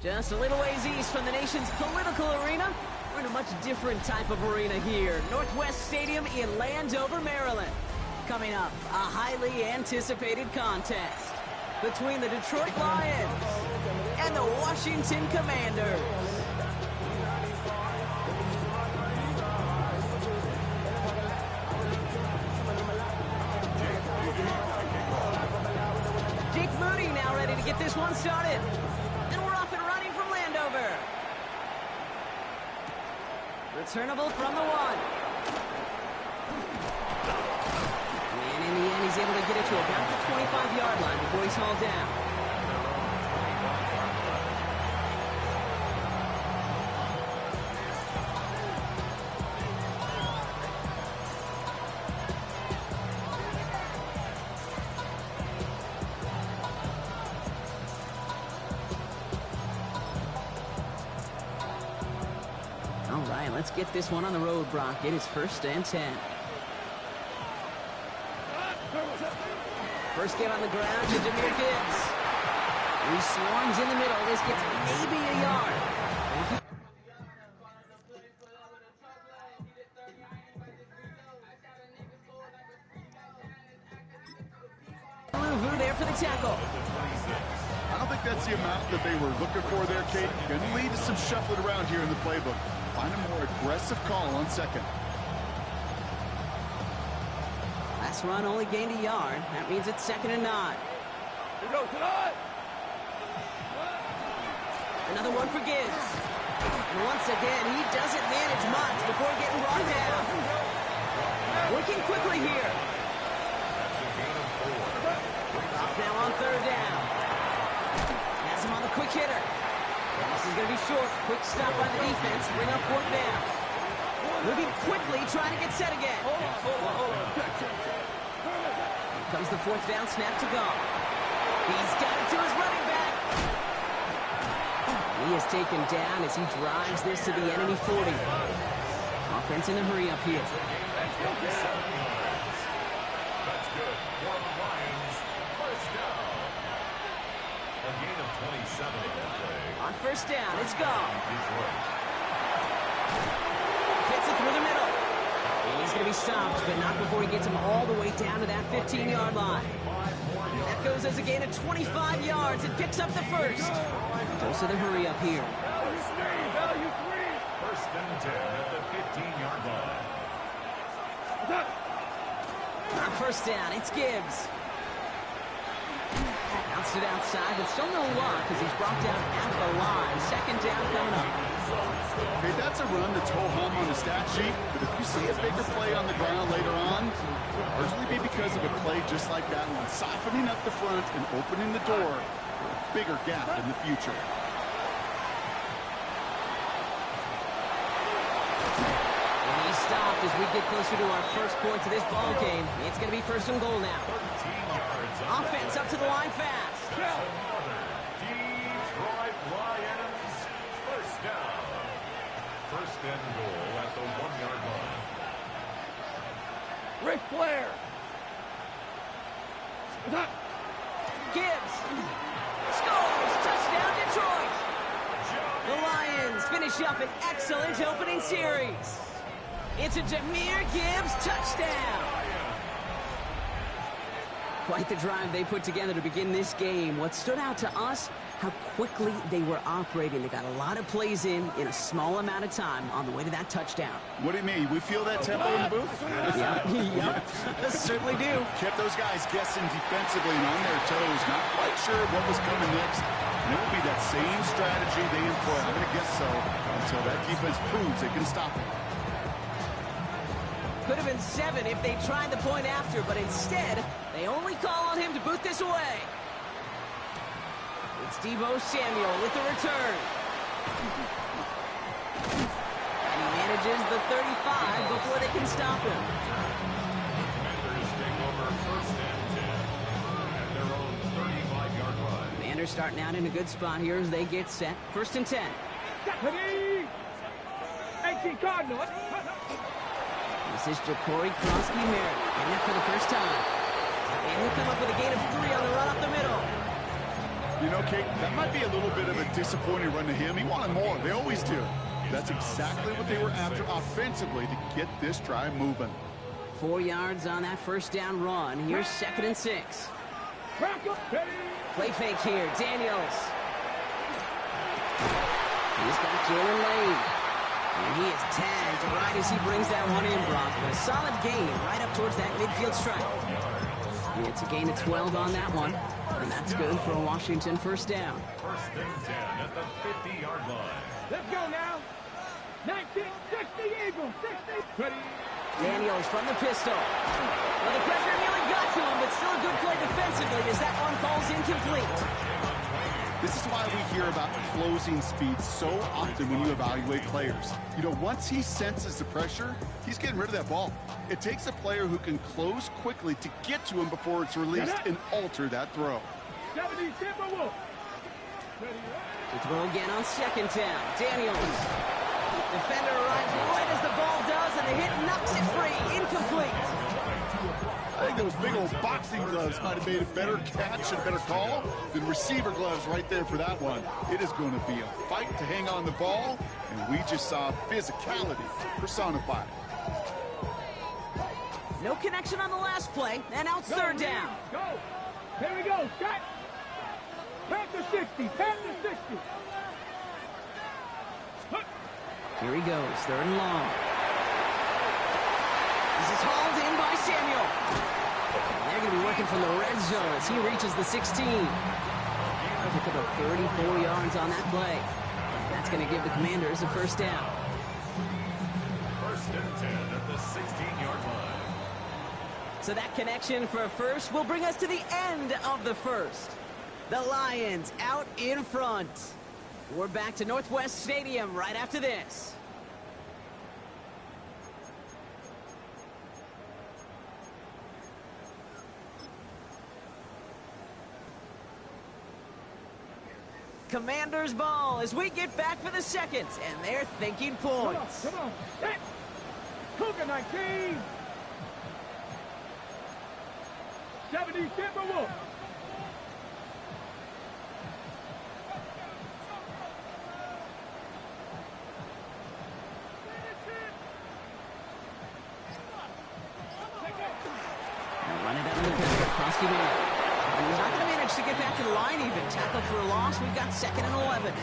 Just a little ways east from the nation's political arena, we're in a much different type of arena here. Northwest Stadium in Landover, Maryland. Coming up, a highly anticipated contest between the Detroit Lions and the Washington Commanders. Now ready to get this one started. And we're off and running from Landover. Returnable from the one. And in the end, he's able to get it to about the 25-yard line before he's hauled down. Let's get this one on the road, Brock. It is 1st and 10. First get on the ground to Jahmyr Gibbs. He swarms in the middle. This gets maybe a yard. Luvu there for the tackle. I don't think that's the amount that they were looking for there, Kate. Going to lead to some shuffling around here in the playbook. Find a more aggressive call on second. Last run only gained a yard. That means it's 2nd and 9. Here goes tonight. Another one for Gibbs. And once again, he doesn't manage much before getting brought down. Working quickly here. Off now on 3rd down. Has him on the quick hitter. This is going to be short. Quick stop by the defense. Bring up 4th down. Moving quickly, trying to get set again. Here comes the 4th down snap to go. He's got it to his running back. He is taken down as he drives this to the enemy 40. Offense in a hurry up here. That's good. For the Lions, 1st down. A gain of 27 on that play. On 1st down, it's gone. Fits it through the middle. And he's going to be stopped, but not before he gets him all the way down to that 15-yard line. That goes as a gain of 25 yards and picks up the 1st. Goes to the hurry up here. Value 3. 1st and 10 at the 15-yard line. On 1st down, it's Gibbs. Bounced it outside, but still no luck as he's brought down at the line. 2nd down coming up. Okay, that's a run that's ho-hum on the stat sheet, but if you see a bigger play on the ground later on, largely be because of a play just like that one, softening up the front and opening the door for a bigger gap in the future. And he's stopped as we get closer to our first point to this ball game. It's going to be 1st and goal now. Offense up to the line fast. Detroit Lions, 1st down. 1st and goal at the 1-yard line. Ric Flair. Gibbs scores. Touchdown, Detroit. The Lions finish up an excellent opening series. It's a Jahmyr Gibbs touchdown. Quite the drive they put together to begin this game. What stood out to us, how quickly they were operating. They got a lot of plays in a small amount of time on the way to that touchdown. What do you mean? We feel that tempo in the booth? Yep, certainly do. Kept those guys guessing defensively and on their toes, not quite sure what was coming next. And it will be that same strategy they employ, I'm going to guess so, until that defense proves they can stop it. Could have been 7 if they tried the point after, but instead, they only call on him to boot this away. It's Deebo Samuel with the return. And he manages the 35 before they can stop him. Commanders take over 1st and 10 at their own 35-yard line. Commanders starting out in a good spot here as they get set. 1st and 10. This is Ja'Cory Krosky-Merritt, and that for the 1st time. And he'll come up with a gain of 3 on the run up the middle. You know, Kate, that might be a little bit of a disappointing run to him. He wanted more. They always do. That's exactly what they were after offensively to get this drive moving. 4 yards on that first down run. Here's 2nd and 6. Play fake here. Daniels. He's got Jalen Lane. And he is tagged right as he brings that one in, Brock. But a solid gain right up towards that midfield stripe. It's a gain of 12 on that one. And that's good for a Washington first down. 1st and 10 at the 50-yard line. Let's go now. 1960 Eagles. 60. Daniels from the pistol. Well, the pressure nearly got to him, but still a good play defensively as that one falls incomplete. This is why we hear about closing speed so often when you evaluate players. You know, once he senses the pressure, he's getting rid of that ball. It takes a player who can close quickly to get to him before it's released and alter that throw. 70 Timberwolves. To throw again on 2nd down. Daniels. Defender arrives right as the ball does, and the hit knocks it free. Incomplete. I think those big old boxing gloves might have made a better catch and a better call than receiver gloves right there for that one. It is going to be a fight to hang on the ball, and we just saw physicality personified. No connection on the last play, and out 3rd down. Go. Here we go. Shot. Panther 60. Panther 60. Here he goes, 3rd and long. This is hauled in by Samuel. And they're going to be working from the red zone as he reaches the 16. They'll pick up a 34 yards on that play. And that's going to give the Commanders a first down. 1st and 10 at the 16-yard line. So that connection for a first will bring us to the end of the first. The Lions out in front. We're back to Northwest Stadium right after this. Commanders ball as we get back for the second, and they're thinking points. Come on. Set. Cougar 19. 70 Timberwolves. Run it out of the pistol. Krosky man. And he's not going to manage to get back to the line even. Tackle for a loss. We've got 2nd and 11.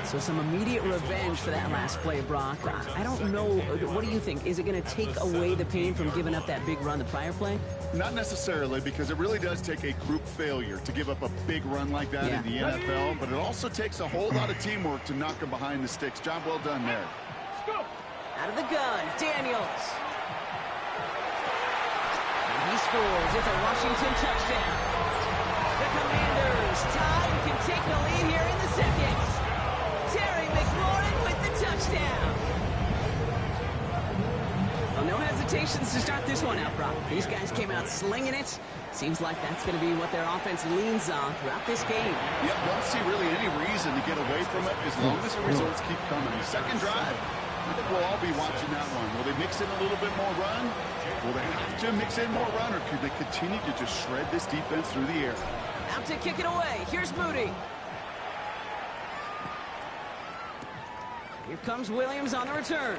So some immediate revenge for that last play, Brock. I don't know. What do you think? Is it going to take away the pain from giving up that big run the prior play? Not necessarily, because it really does take a group failure to give up a big run like that in the NFL, but it also takes a whole lot of teamwork to knock him behind the sticks. Job well done there. Out of the gun, Daniels. And he scores. It's a Washington touchdown. The Commanders tie and can take the lead here in the second. Terry McLaurin with the touchdown. Well, no hesitations to start this one out, Brock. These guys came out slinging it. Seems like that's going to be what their offense leans on throughout this game. Yep, don't see really any reason to get away from it as long as the results keep coming. Second drive, I think we'll all be watching that one. Will they mix in a little bit more run? Will they have to mix in more run, or could they continue to just shred this defense through the air? Out to kick it away. Here's Moody. Here comes Williams on the return.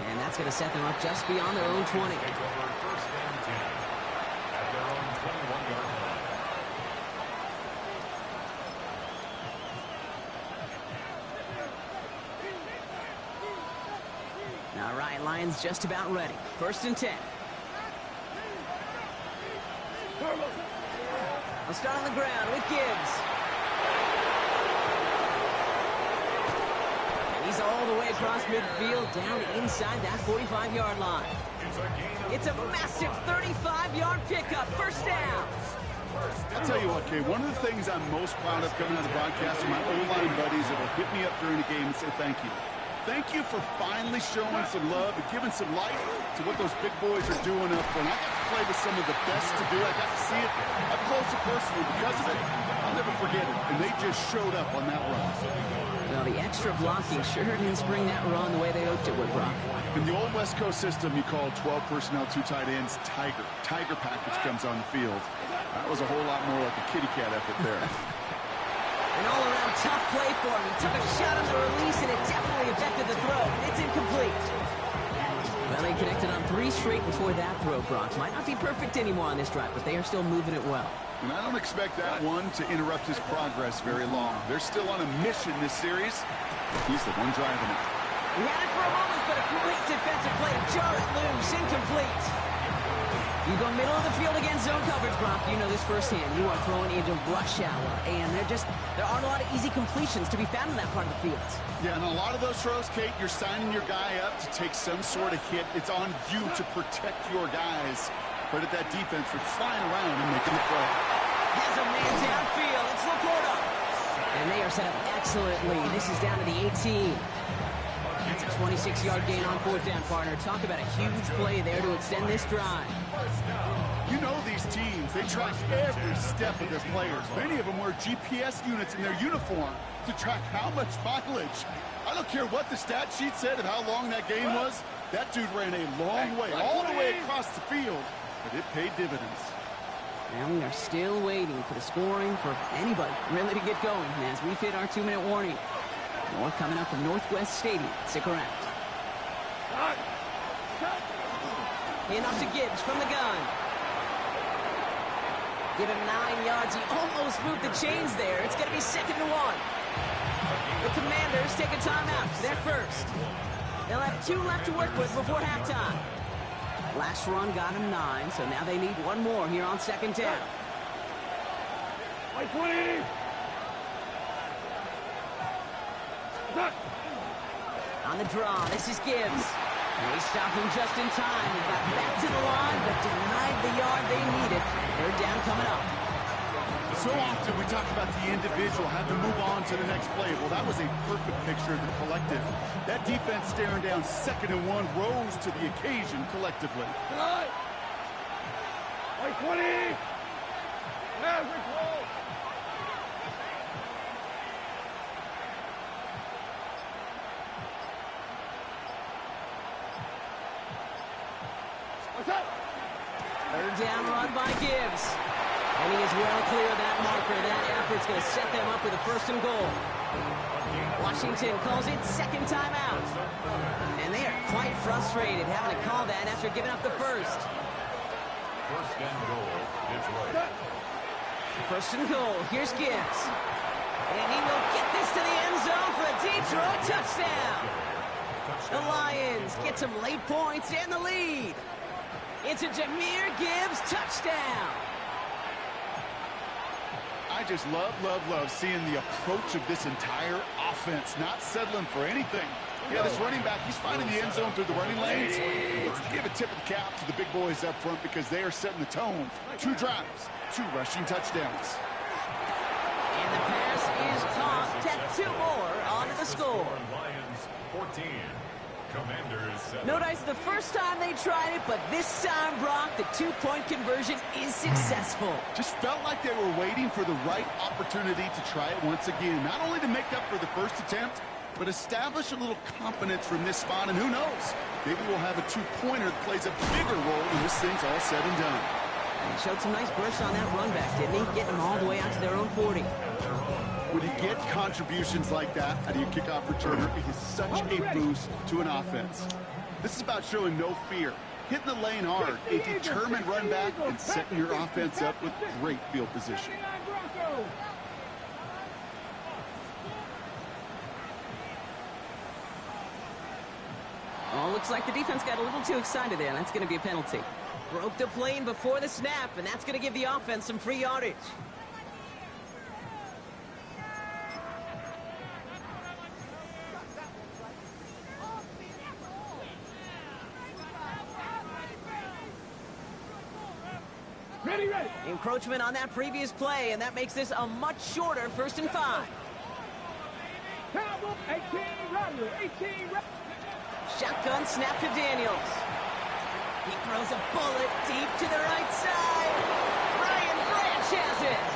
And that's going to set them up just beyond their own 20. Take over 1st and 10 at their own 21-yard line. All right, Lions just about ready. 1st and 10. I'll start on the ground with Gibbs. And he's all the way across midfield, down inside that 45-yard line. It's a massive 35-yard pickup, first down. I'll tell you what, Kay, one of the things I'm most proud of coming out of the broadcast are my O-line buddies that will hit me up during the game and say thank you. Thank you for finally showing some love and giving some light to what those big boys are doing up front. I got to play with some of the best to do it. I got to see it up close and personal. Because of it, I'll never forget it. And they just showed up on that run. Well, the extra blocking sure didn't spring that run the way they hoped it would, Brock. In the old West Coast system, you call 12 personnel, 2 tight ends, Tiger. Tiger package comes on the field. That was a whole lot more like a kitty cat effort there. An all-around tough play for him. He took a shot on the release, and it definitely affected the throw. It's incomplete. Well, they connected on 3 straight before that throw, Brock. Might not be perfect anymore on this drive, but they are still moving it well. And I don't expect that one to interrupt his progress very long. They're still on a mission this series. He's the one driving it. He had it for a moment, but a great defensive play to jar it loose. Incomplete. You go middle of the field against zone coverage, Brock. You know this firsthand. You are throwing into rush hour, and there aren't a lot of easy completions to be found in that part of the field. Yeah, and a lot of those throws, Kate, you're signing your guy up to take some sort of hit. It's on you to protect your guys. Credit that defense for flying around and making the throw. Has a man downfield. It's Laporta. And they are set up excellently. This is down to the 18. That's a 26-yard gain on 4th down, partner. Talk about a huge play there to extend this drive. You know these teams, they track every step of their players. Many of them wear GPS units in their uniform to track how much mileage. I don't care what the stat sheet said and how long that game was. That dude ran a long way, all the way across the field, but it paid dividends. And we are still waiting for the scoring for anybody really to get going as we've hit our 2-minute warning. More coming up from Northwest Stadium. Stick around. In off to Gibbs from the gun. Give him 9 yards. He almost moved the chains there. It's going to be 2nd and 1. The Commanders take a timeout. They're first. They'll have 2 left to work with before halftime. Last run got him 9, so now they need 1 more here on 2nd down. White 20! On the draw, this is Gibbs. They stopped him just in time. He got back to the line, but denied the yard they needed. 3rd down coming up. So often we talk about the individual, have to move on to the next play. Well, that was a perfect picture of the collective. That defense staring down 2nd and 1 rose to the occasion collectively. White 20! Maverick roll! What's up? 3rd down run by Gibbs. And he is well clear of that marker. That effort's going to set them up with a 1st and goal. Washington calls it 2nd timeout. And they are quite frustrated having to call that after giving up the 1st. 1st and goal, Detroit. 1st and goal. Here's Gibbs. And he will get this to the end zone for a Detroit touchdown. The Lions get some late points and the lead. It's a Jahmyr Gibbs touchdown. I just love seeing the approach of this entire offense, not settling for anything. Yeah, this running back, he's finding the end zone through the running lanes. Let's give a tip of the cap to the big boys up front because they are setting the tone. 2 drives, 2 rushing touchdowns. And the pass is caught. Tack 2 more onto the score. Lions 14. Commanders 7. No dice the first time they tried it, but this time, Brock, the 2-point conversion is successful. Just felt like they were waiting for the right opportunity to try it once again. Not only to make up for the first attempt, but establish a little confidence from this spot. And who knows, maybe we'll have a 2-pointer that plays a bigger role when this thing's all said and done. And he showed some nice bursts on that run back, didn't he? Getting them all the way out to their own 40. When you get contributions like that out of your kickoff returner, it is such a boost to an offense. This is about showing no fear, hitting the lane hard, a determined run back, and setting your offense up with great field position. Oh, looks like the defense got a little too excited there. That's going to be a penalty. Broke the plane before the snap, and that's going to give the offense some free yardage. Ready, ready. Encroachment on that previous play, and that makes this a much shorter 1st and 5. Cowboy, 18, Rodney, 18, Shotgun snap to Daniels. He throws a bullet deep to the right side. Brian Branch has it.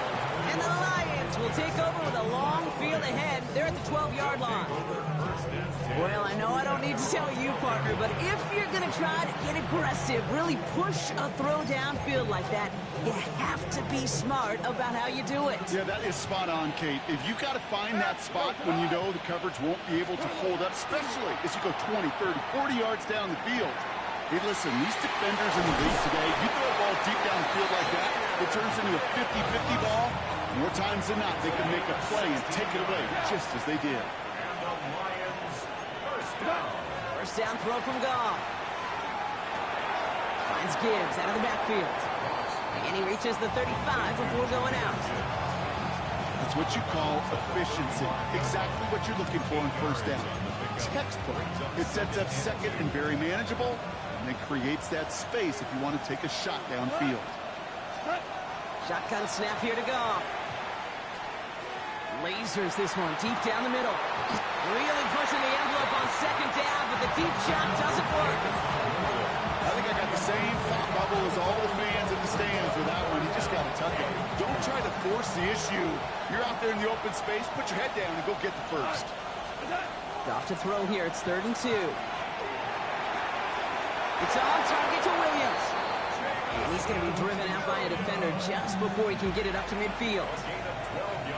And the Lions will take over with a long field ahead. They're at the 12-yard line. Well, I know I don't need to tell you, partner, but if you're going to try to get aggressive, really push a throw downfield like that, you have to be smart about how you do it. Yeah, that is spot on, Kate. If you've got to find that spot when you know the coverage won't be able to hold up, especially as you go 20, 30, 40 yards down the field. Hey, listen, these defenders in the league today, you throw a ball deep down the field like that, it turns into a 50-50 ball. More times than not, they can make a play and take it away, just as they did. First down throw from Goff. Finds Gibbs out of the backfield. And he reaches the 35 before going out. That's what you call efficiency. Exactly what you're looking for in first down. Textbook. It sets up second and very manageable, and then creates that space if you want to take a shot downfield. Shotgun snap here to Goff. Lasers this one deep down the middle. Really pushing the envelope on second down, but the deep shot doesn't work. I think I got the same thought bubble as all the fans in the stands with that one. You just got to tuck it. Don't try to force the issue. You're out there in the open space. Put your head down and go get the first. Goff to throw here. It's 3rd and 2. It's on target to Williams. And he's going to be driven out by a defender just before he can get it up to midfield.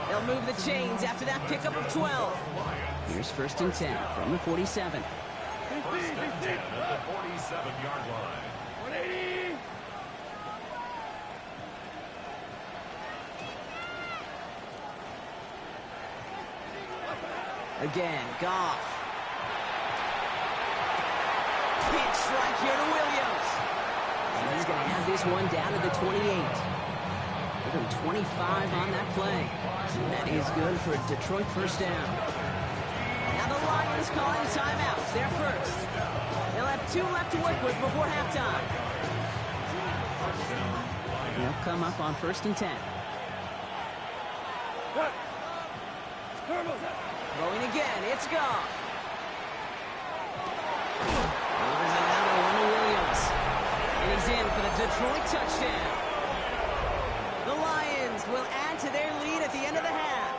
They'll move the chains after that pickup of 12. Here's 1st and 10 from the 47. 1st and 10 at the 47-yard line. 180. Again, Goff. Big strike here to Williams. And he's going to have this one down to the 28. Give him 25 on that play. And that is good for a Detroit first down. Now the Lions calling timeouts. They're first. They'll have 2 left to work with before halftime. They'll come up on 1st and 10. Throwing again, it's Goff. Over another one to Williams. And he's in for the Detroit touchdown. The Lions will add to their lead at the end of the half.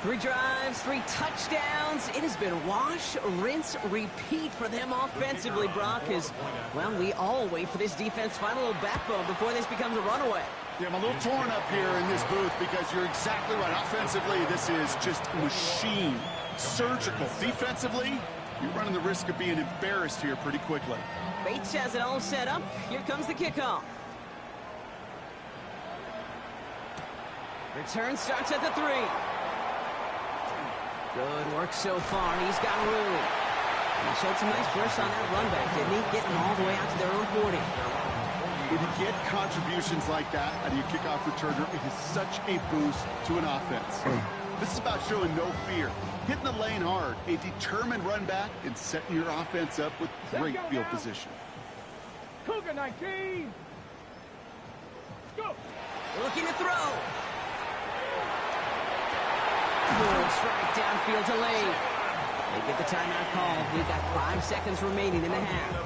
3 drives, 3 touchdowns. It has been wash, rinse, repeat for them offensively, Brock, as, well, we all wait for this defense to find a little backbone before this becomes a runaway. Yeah, I'm a little torn up here in this booth because you're exactly right. Offensively, this is just a machine. Surgical. Defensively, you're running the risk of being embarrassed here pretty quickly. Bates has it all set up. Here comes the kickoff. Return starts at the 3. Good work so far. He's got room. And he showed some nice bursts on that run back, didn't he? Getting them all the way out to their own 40. When you get contributions like that out of your kickoff returner, it is such a boost to an offense. This is about showing no fear, hitting the lane hard, a determined run back, and setting your offense up with great field position. Cougar 19. Go. Looking to throw. Good strike downfield to Lane. They get the timeout call. We've got 5 seconds remaining in the half.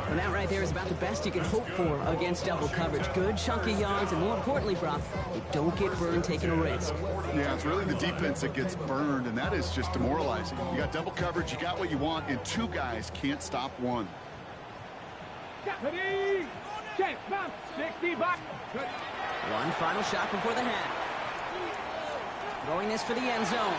Well, that right there is about the best you can hope for against double coverage. Good chunky yards, and more importantly, Brock, you don't get burned taking a risk. Yeah, it's really the defense that gets burned, and that is just demoralizing. You got double coverage, you got what you want, and 2 guys can't stop one. 60. 60 back. One final shot before the half. Throwing this for the end zone.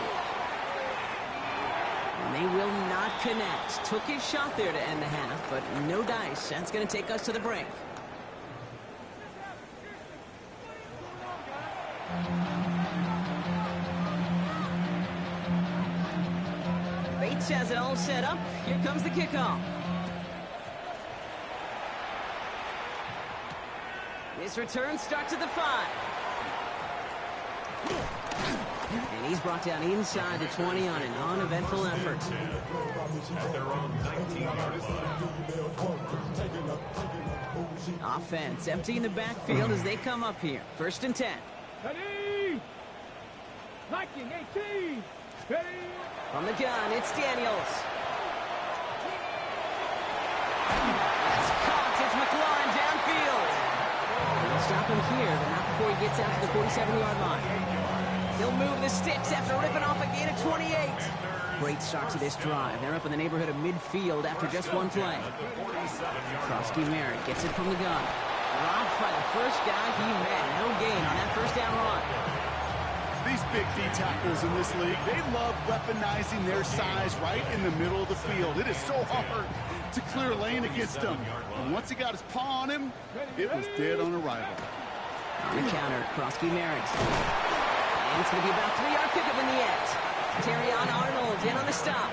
And they will not connect. Took his shot there to end the half, but no dice. That's going to take us to the break. Bates has it all set up. Here comes the kickoff. This return starts at the 5. And he's brought down inside the 20 on an uneventful effort. At their own 19-yard line. Offense emptying the backfield as they come up here. 1st and 10. Ready. 1918. Ready. From the gun, it's Daniels. It's caught. It's McLaurin downfield. They'll stop him here, but not before he gets out to the 47-yard line. He'll move the sticks after ripping off a gain of 28. Great start to this drive. They're up in the neighborhood of midfield after just one play. Krosky Merritt gets it from the gun. Dropped by the first guy he met. No gain on that first down run. These big D tackles in this league, they love weaponizing their size right in the middle of the field. It is so hard to clear a lane against them. And once he got his paw on him, it was dead on arrival. On the counter, Krosky Merritt. And it's going to be about a 3-yard pickup in the end. Terrion Arnold in on the stop.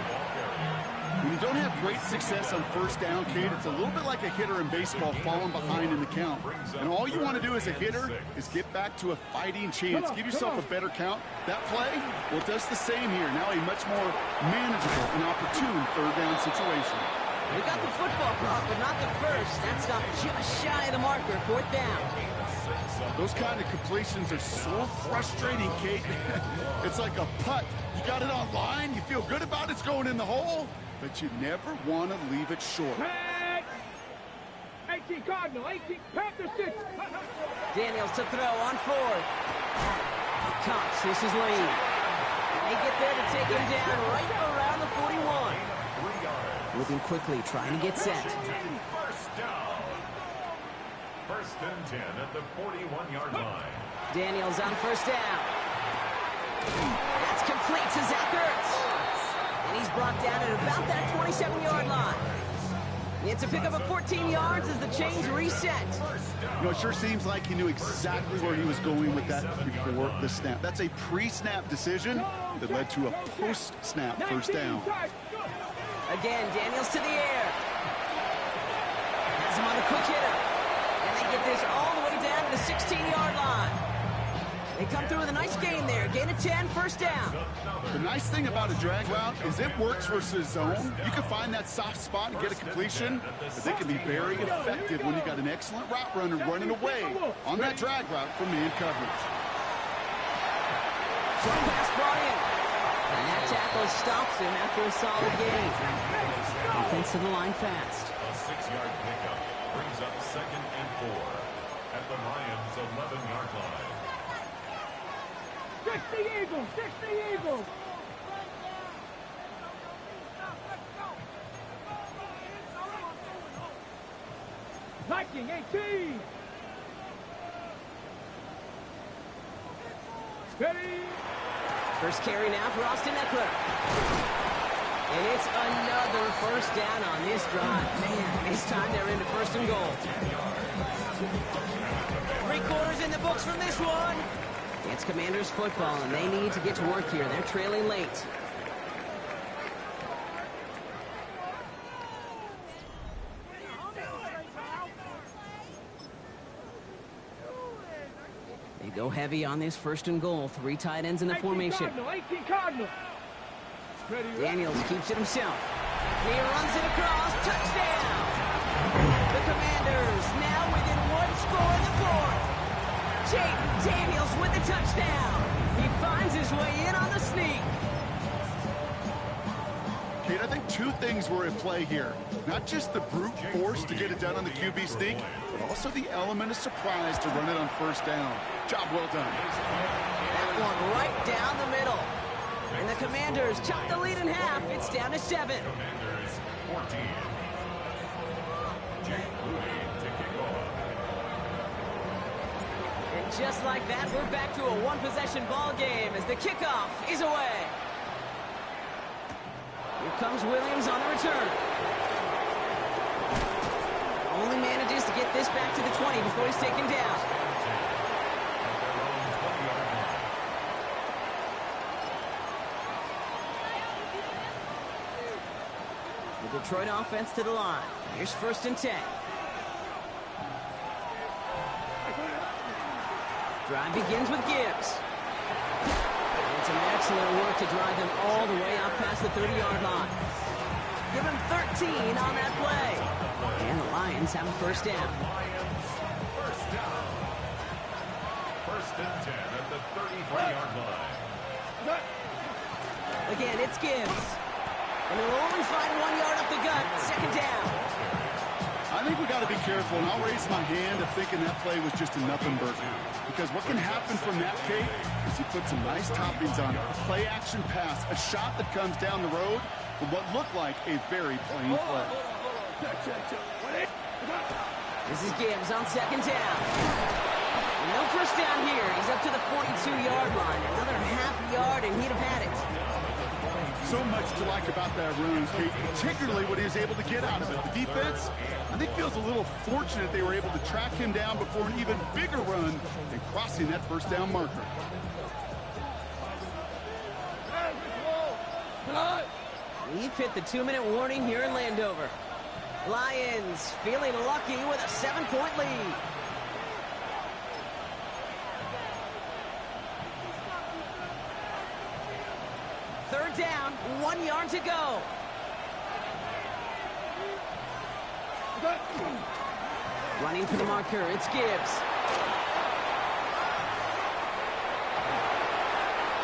When you don't have great success on first down, Kate, it's a little bit like a hitter in baseball falling behind in the count. And all you want to do as a hitter is get back to a fighting chance. Give yourself a better count. That play, well, it does the same here. Now a much more manageable and opportune third down situation. We got the football clock, but not the first. That's not just shy of the marker. Fourth down. Those kind of completions are so frustrating, Kate. It's like a putt. You got it on line. You feel good about it's going in the hole, but you never want to leave it short. 18 Cardinal, 18 Panther 6. Daniels to throw on fourth. Cox, this is Lane. And they get there to take him down right around the 41. Moving quickly, trying to get set. First down. First and 10 at the 41-yard line. Daniels on first down. That's complete to Zach Ertz. And he's brought down at about that 27-yard line. It's a pickup of 14 yards as the chains reset. You know, it sure seems like he knew exactly where he was going with that before the snap. That's a pre-snap decision that led to a post-snap first down. Again, Daniels to the air. Has him on the quick hitter. And they get this all the way down to the 16-yard line. They come through with a nice gain there. Gain of 10, first down. The nice thing about a drag route is it works versus zone. You can find that soft spot and get a completion, but they can be very effective when you got an excellent route runner running away on that drag route from man coverage. Short pass brought in. And that tackle stops him after a solid gain. Offense to the line fast. A 6-yard pickup brings up 2nd and 4 at the Lions' 11-yard line. 60 Eagles, 60 Eagles. Viking 18. Ready. First carry now for Austin Eckler. And it's another first down on this drive. Man, this time they're into first and goal. 3 quarters in the books from this one. It's Commanders football, and they need to get to work here. They're trailing late. They go heavy on this first and goal. 3 tight ends in the formation. 18 Cardinal. Daniels keeps it himself. He runs it across. Touchdown! The Commanders now within 1 score in the 4th. Jaden Daniels with the touchdown. He finds his way in on the sneak. Kate, I think 2 things were in play here. Not just the brute force to get it done on the QB sneak, but also the element of surprise to run it on first down. Job well done. That one right down the middle. And the Commanders chop the lead in half. It's down to 7. Commanders 14. Jake Rudy to kick off. And just like that, we're back to a 1-possession ball game as the kickoff is away. Here comes Williams on the return. Only manages to get this back to the 20 before he's taken down. The Detroit offense to the line. Here's first and 10. Drive begins with Gibbs. And some excellent work to drive them all the way out past the 30-yard line. Give him 13 on that play. And the Lions have a first down. First down. First and 10 at the 33-yard line. Again, it's Gibbs. And they'll only find 1 yard up the gut. Second down. I I think we got to be careful, and I'll raise my hand of thinking that play was just a nothing burger. Because what can happen from that, Kate, is he puts some nice toppings on it. A play-action pass, a shot that comes down the road for what looked like a very plain play. This is Gibbs on second down. No first down here. He's up to the 42-yard line. Another half yard, and he'd have had it. So much to like about that run, Kate, particularly what he was able to get out of it. The defense, I think, feels a little fortunate they were able to track him down before an even bigger run and crossing that first down marker. We've hit the 2-minute warning here in Landover. Lions feeling lucky with a 7-point lead. Third down, 1 yard to go. Running for the marker, it's Gibbs.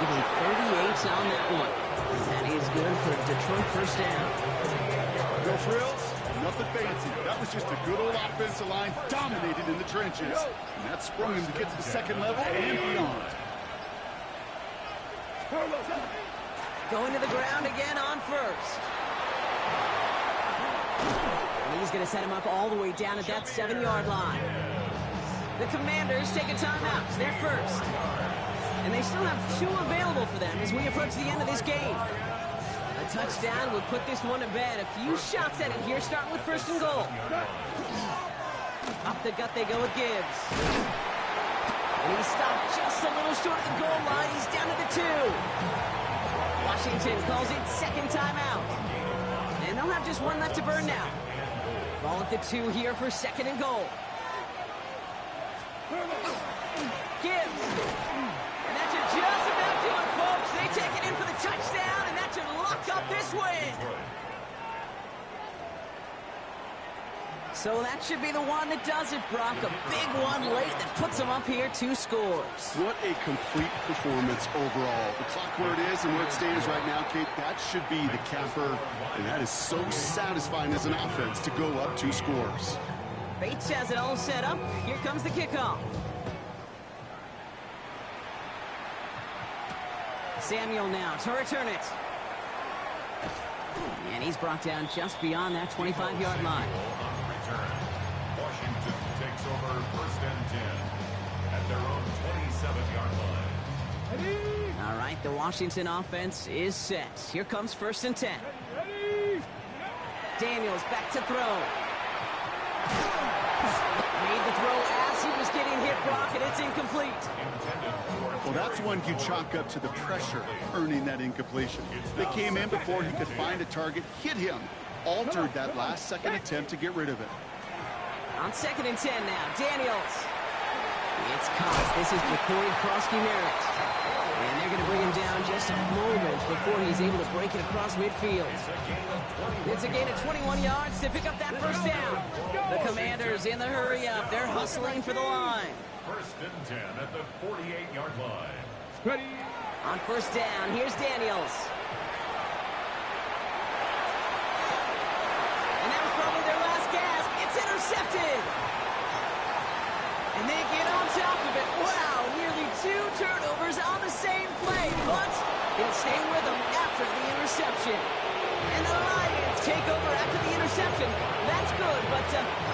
Giving 38 on that one. That is good for Detroit first down. No frills, nothing fancy. That was just a good old offensive line dominated in the trenches. And that sprung him to get to the second level and beyond. Going to the ground again on first. And he's going to set him up all the way down at that 7-yard line. The Commanders take a timeout. They're first. And they still have 2 available for them as we approach the end of this game. A touchdown will put this one to bed. A few shots at it here, starting with first and goal. Up the gut they go with Gibbs. And he stopped just a little short of the goal line. He's down to the 2. Washington calls it second timeout. And they'll have just 1 left to burn now. Ball at the 2 here for second and goal. Gibbs. And that should just about do it, folks. They take it in for the touchdown, and that should lock up this win. So that should be the one that does it, Brock. A big one late that puts them up here 2 scores. What a complete performance overall. The clock where it is and where it stands right now, Kate, that should be the capper. And that is so satisfying as an offense to go up 2 scores. Bates has it all set up. Here comes the kickoff. Samuel now to return it. And he's brought down just beyond that 25-yard line. Washington takes over first and 10 at their own 27-yard line. All right, the Washington offense is set. Here comes first and 10. Daniels back to throw. Made the throw as he was getting hit, Brock, and it's incomplete. Well, that's one you chalk up to the pressure earning that incompletion. They came in before he could find a target, hit him, altered that last-second attempt to get rid of it. On second and 10 now, Daniels. It's caught. This is Jacory Krosky-Merritt. And they're going to bring him down just a moment before he's able to break it across midfield. It's a gain of 21 yards to pick up that first down. The Commanders in the hurry-up. They're hustling for the line. First and 10 at the 48-yard line. Ready. On first down, here's Daniels. And that was probably their last gasp. It's intercepted. And they get on top of it. Wow, nearly 2 turnovers on the same play. But he'll stay with them after the interception. And the Lions take over after the interception. That's good, but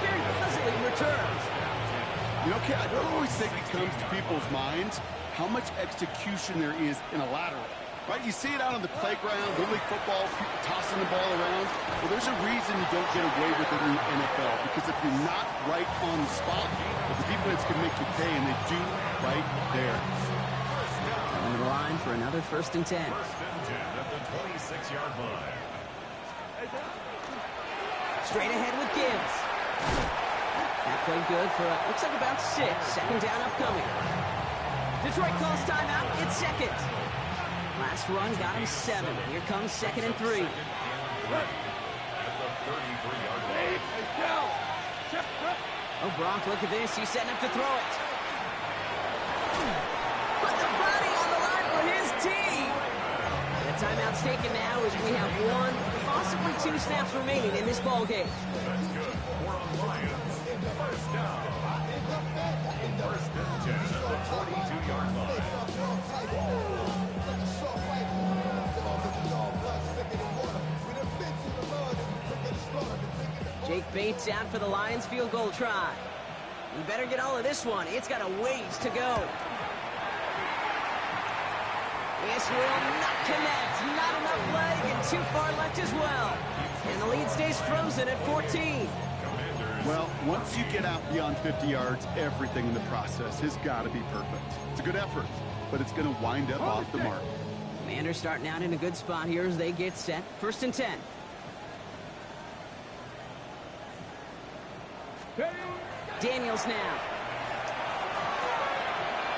very puzzling returns. You know, Kate, I don't always think it comes to people's minds how much execution there is in a lateral. Right? You see it out on the playground, Little League football, people tossing the ball around. Well, there's a reason you don't get away with it in the NFL, because if you're not right on the spot, the defense can make you pay, and they do right there. On the line for another first and 10. First and 10 at the 26-yard line. Straight ahead with Gibbs. That played good for, looks like about 6. Second down upcoming. Detroit calls timeout. It's second. Last run got him 7. Here comes second and 3. At the 33-yard line. Oh, Brock, look at this. He's setting up to throw it. Put the body on the line for his team. The timeout it's taken now as we have 1, possibly 2 snaps remaining in this ball game. That's good. For a Lions, first down. First and 10 at the 42-yard line. Jake baits out for the Lions field goal try. You better get all of this one. It's got a ways to go. This will not connect. Not enough leg and too far left as well. And the lead stays frozen at 14. Well, once you get out beyond 50 yards, everything in the process has got to be perfect. It's a good effort, but it's going to wind up off the mark. Commanders starting out in a good spot here as they get set. First and 10. Daniels now.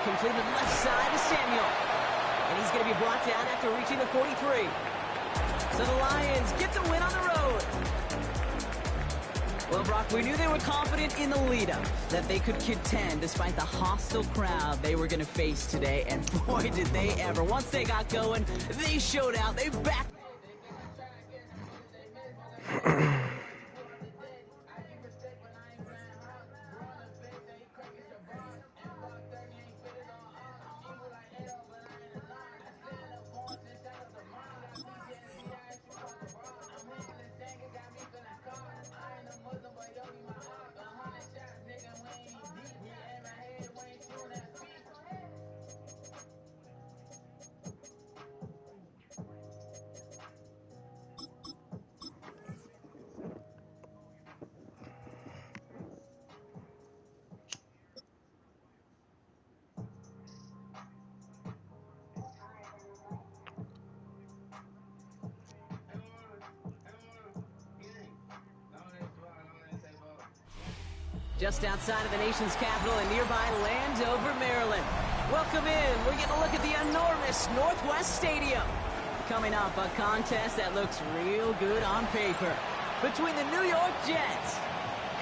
Completed left side to Samuel. And he's going to be brought down after reaching the 43. So the Lions get the win on the road. Well, Brock, we knew they were confident in the lead-up, that they could contend despite the hostile crowd they were going to face today. And boy, did they ever. Once they got going, they showed out. They backed. Just outside of the nation's capital in nearby Landover, Maryland. Welcome in. We're getting a look at the enormous Northwest Stadium. Coming up, a contest that looks real good on paper between the New York Jets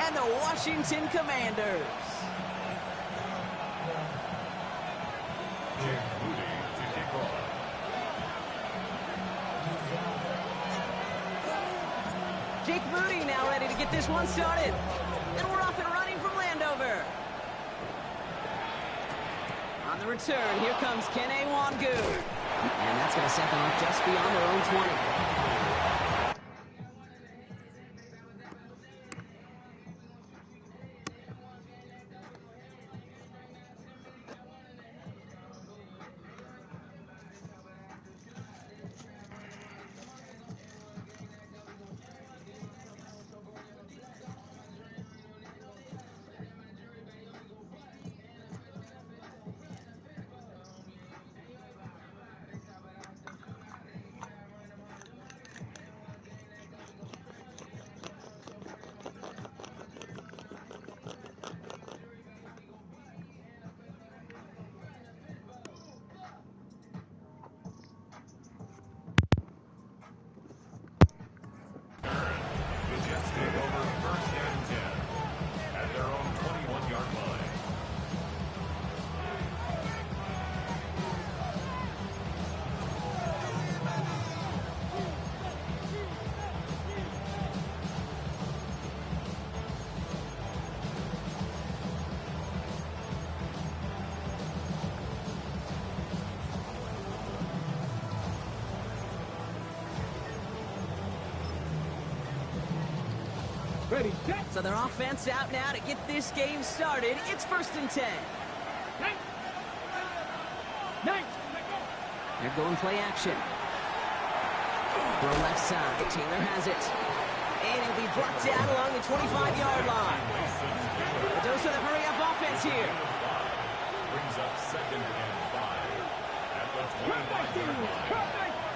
and the Washington Commanders. Jake Moody now ready to get this one started. And we're off and running from Landover. On the return, here comes Kene Wangu. And that's going to set them up just beyond their own 20. Ready, set. So their offense out now to get this game started. It's first and 10. Nice. They're going play action. Throw left side. Taylor has it. And he'll be brought down along the 25-yard line. A dose of the hurry-up offense here. Brings up second and 5 at the 25-yard line.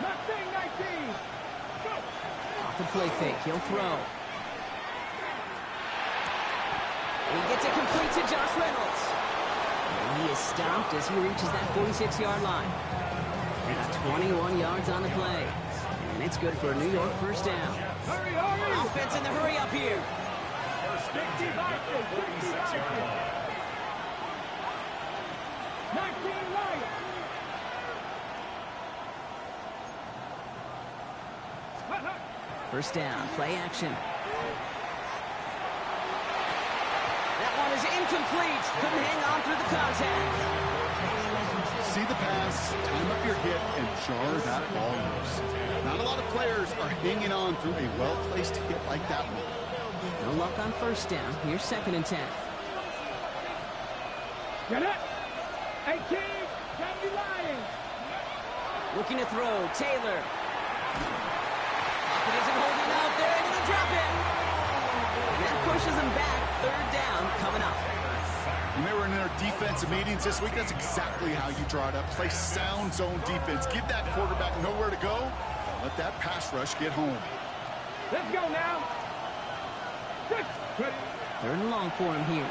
Off the play fake. He'll throw. He gets it complete to Josh Reynolds. And he is stopped as he reaches that 46-yard line. And 21 yards on the play. And it's good for a New York first down. Hurry, hurry. Offense in the hurry up here. First and 10 at the 46-yard line. 19 Lions. First down, play action. That one is incomplete. Couldn't hang on through the contact. See the pass, time up your hit, and jar that ball loose. Not a lot of players are hanging on through a well-placed hit like that one. No luck on first down. Here's 2nd and 10. Get it. Hey, kid, can't be lying. Looking to throw, Taylor. Pocket isn't holding out. They're able to drop it. That pushes him back. 3rd down coming up. When they were in their defensive meetings this week, that's exactly how you draw it up. Play sound zone defense. Give that quarterback nowhere to go. Let that pass rush get home. Let's go now. 3rd and long for him here.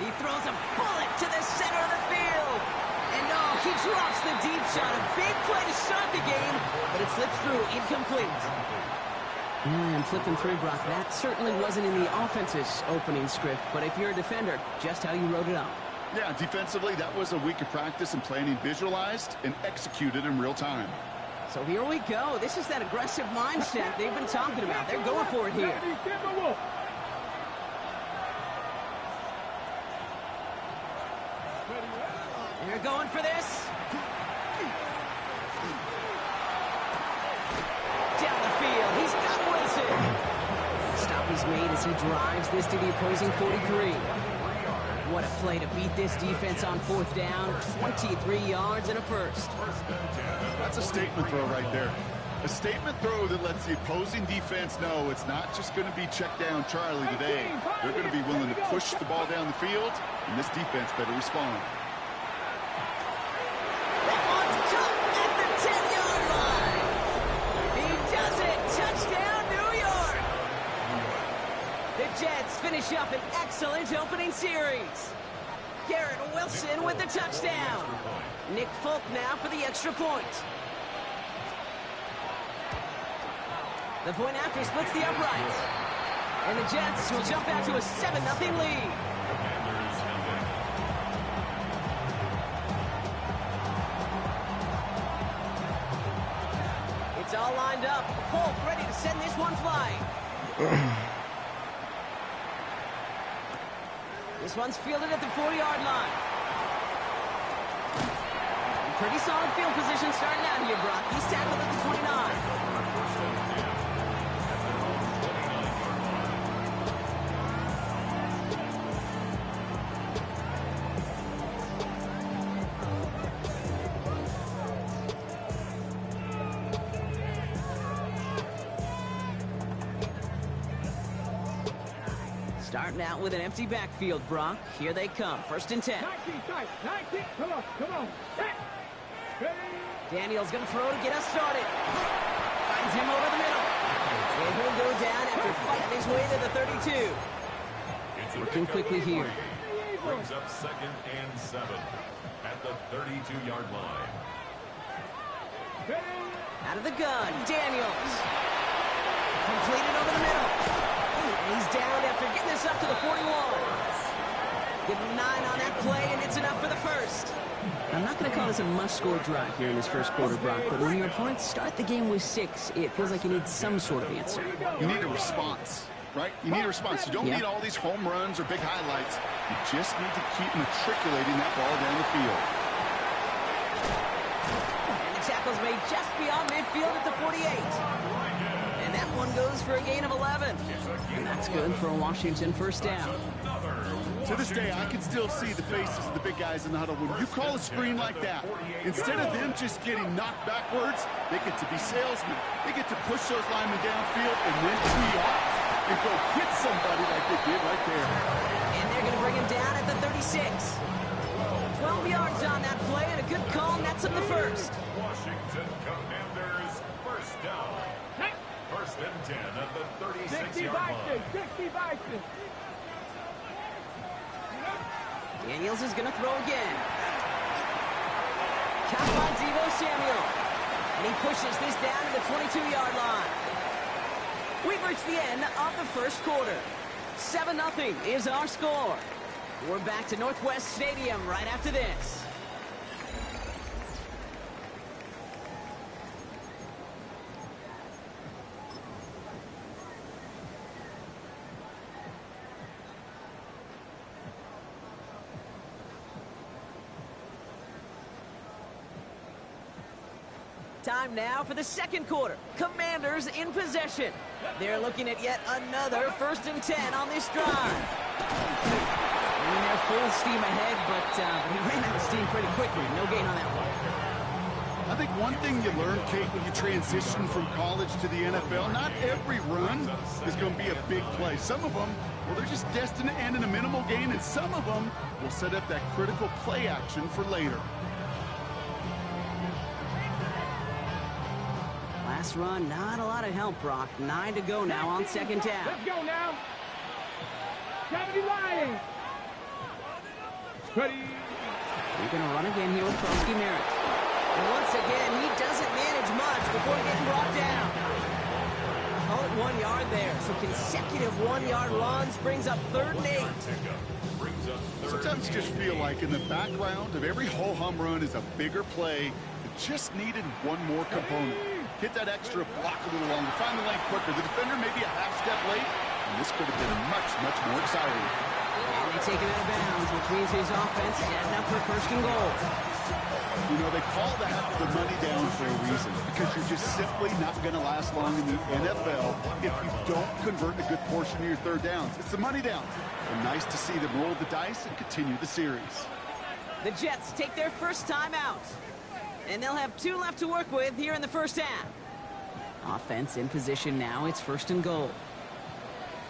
He throws a bullet to the center of the field. And he drops the deep shot. A big play to start the game, but it slips through incomplete. And flipping through, Brock, that certainly wasn't in the offense's opening script, but if you're a defender, just how you wrote it up. Yeah, defensively, that was a week of practice and planning visualized and executed in real time. So here we go. This is that aggressive mindset they've been talking about. They're going for it here. They're going for this. Down the field. He's got Wilson. Stop is made as he drives this to the opposing 43. What a play to beat this defense on 4th down. 23 yards and a first. That's a statement throw right there. A statement throw that lets the opposing defense know it's not just going to be check down Charlie today. They're going to be willing to push the ball down the field, and this defense better respond. That one's caught at the 10-yard line. He does it. Touchdown, New York. The Jets finish up an excellent opening series. Garrett Wilson with the touchdown. Nick Folk now for the extra point. The point after splits the upright. And the Jets will jump out to a 7-0 lead. It's all lined up. Folk ready to send this one flying. This one's fielded at the 40-yard line. Pretty solid field position starting out here, Brock. He's tackled at the 29. Starting out with an empty backfield, Brock. Here they come. 1st and 10. 19, come on. Daniel's going to throw to get us started. Finds him over the middle. And he'll go down after fighting his way to the 32. Working quickly here. Brings up 2nd and 7 at the 32-yard line. Out of the gun, Daniels. Completed over the middle. He's down after getting this up to the 41. Give him 9 on that play, and it's enough for the first. I'm not going to call this a must-score drive here in this first quarter, Brock, but when your opponents start the game with 6, it feels like you need some sort of answer. You need a response, right? You need a response. You don't need all these home runs or big highlights. You just need to keep matriculating that ball down the field. And the tackle's made just beyond midfield at the 48. And that one goes for a gain of 11. And that's good for a Washington first down. To this day, I can still see the faces of the big guys in the huddle. When you call a screen like that, instead of them just getting knocked backwards, they get to be salesmen. They get to push those linemen downfield and then tee off and go hit somebody like they did right there. And they're going to bring him down at the 36. 12 yards on that play and a good call nets up the first. Washington Commanders first down. 1st and 10 at the 36-yard line. 60 Bison. Daniels is going to throw again. Caught by Deebo Samuel. And he pushes this down to the 22-yard line. We've reached the end of the first quarter. 7-0 is our score. We're back to Northwest Stadium right after this. Time now for the second quarter. Commanders in possession. They're looking at yet another 1st and 10 on this drive. And they're full steam ahead, but he ran out of steam pretty quickly. No gain on that one. I think one thing you learn, Kate, when you transition from college to the NFL, not every run is going to be a big play. Some of them, well, they're just destined to end in a minimal gain, and some of them will set up that critical play action for later. Last run, not a lot of help, Brock. 9 to go now on 2nd down. Let's go now. 70 Lions. Ready. We're going to run again here with Merritt. And once again, he doesn't manage much before getting brought down. Call it 1 yard there. So consecutive 1-yard runs brings up 3rd and 8. Sometimes you just feel like in the background of every ho-hum run is a bigger play that just needed one more component. Hit that extra block a little longer, find the lane quicker. The defender may be a half step late, and this could have been much, much more exciting. And they take him out of bounds, which means his offense setting up for 1st and goal. You know, they call that the money down for a reason, because you're just simply not going to last long in the NFL if you don't convert a good portion of your 3rd downs. It's the money down. And nice to see them roll the dice and continue the series. The Jets take their first time out. And they'll have 2 left to work with here in the 1st half. Offense in position now. It's 1st and goal.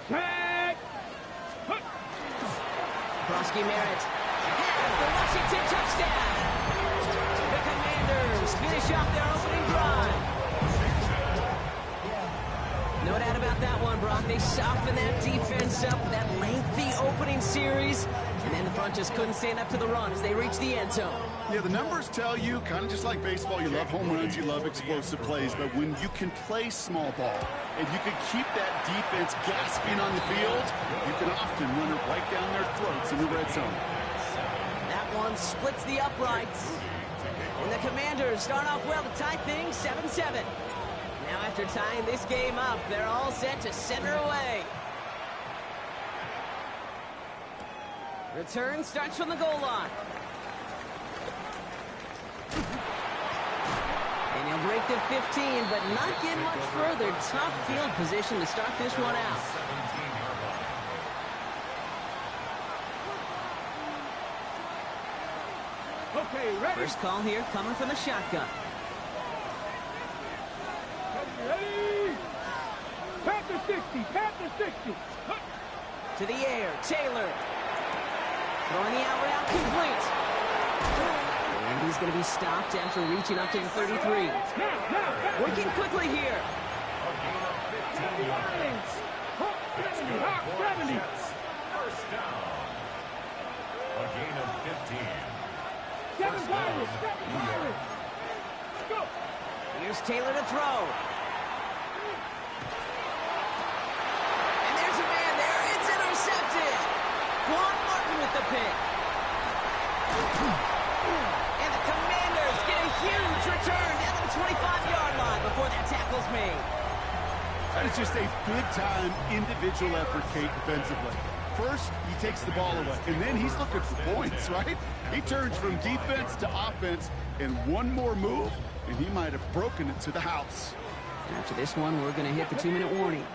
Merritt. Merritt has the Washington touchdown. The Commanders finish off their opening drive. No doubt about that one, Brock. They softened that defense up, that lengthy opening series, and then the front just couldn't stand up to the run as they reached the end zone. Yeah, the numbers tell you, kind of just like baseball, you love home runs, you love explosive plays, but when you can play small ball and you can keep that defense gasping on the field, you can often run it right down their throats in the red zone. That one splits the uprights. And the Commanders start off well to tie things 7-7. Now after tying this game up, they're all set to center away. Return starts from the goal line. And he'll break the 15, but not get much further. Tough field position to start this one out. Okay, ready. First call here coming from the shotgun. Ready. Panther 60. Panther 60. To the air, Taylor. Throwing the out route complete. And he's going to be stopped after reaching up to the 33. Working quickly here. 70 Lions. Hawk 70. Hawk 70. First down. A gain of 15. 7 Pirates. 7 Pirates. Go. Here's Taylor to throw. And there's a man there. It's intercepted. Quan Martin with the pick. And the Commanders get a huge return down to the 25-yard line before that tackle's made. That is just a big-time individual effort, Kate, defensively. First, he takes the ball away, and then he's looking for points, right? He turns from defense to offense, and one more move, and he might have broken it to the house. And after this one, we're going to hit the 2-minute warning.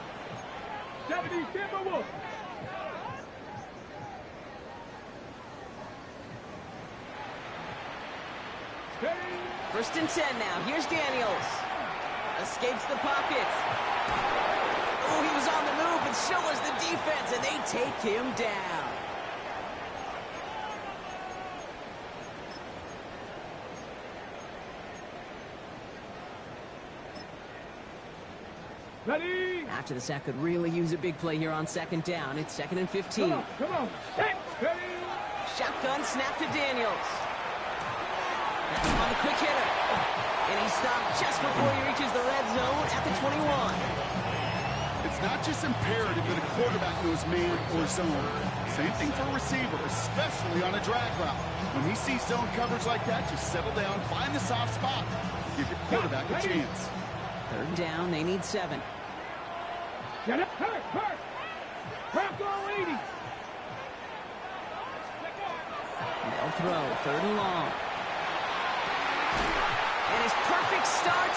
70 Timberwolves. First and 10 now. Here's Daniels. Escapes the pocket. Oh, he was on the move, but so was the defense, and they take him down. Ready. After the sack could really use a big play here on 2nd down. It's 2nd and 15. Come on. Set. Ready. Shotgun snap to Daniels. That's on a quick hitter. And he stopped just before he reaches the red zone at the 21. It's not just imperative that a quarterback knows man or zone. Same thing for a receiver, especially on a drag route. When he sees zone coverage like that, just settle down, find the soft spot. Give your quarterback a chance. 3rd down, they need 7. Get it. Hurt. Bronco 80. They'll throw 3rd and long. And his perfect start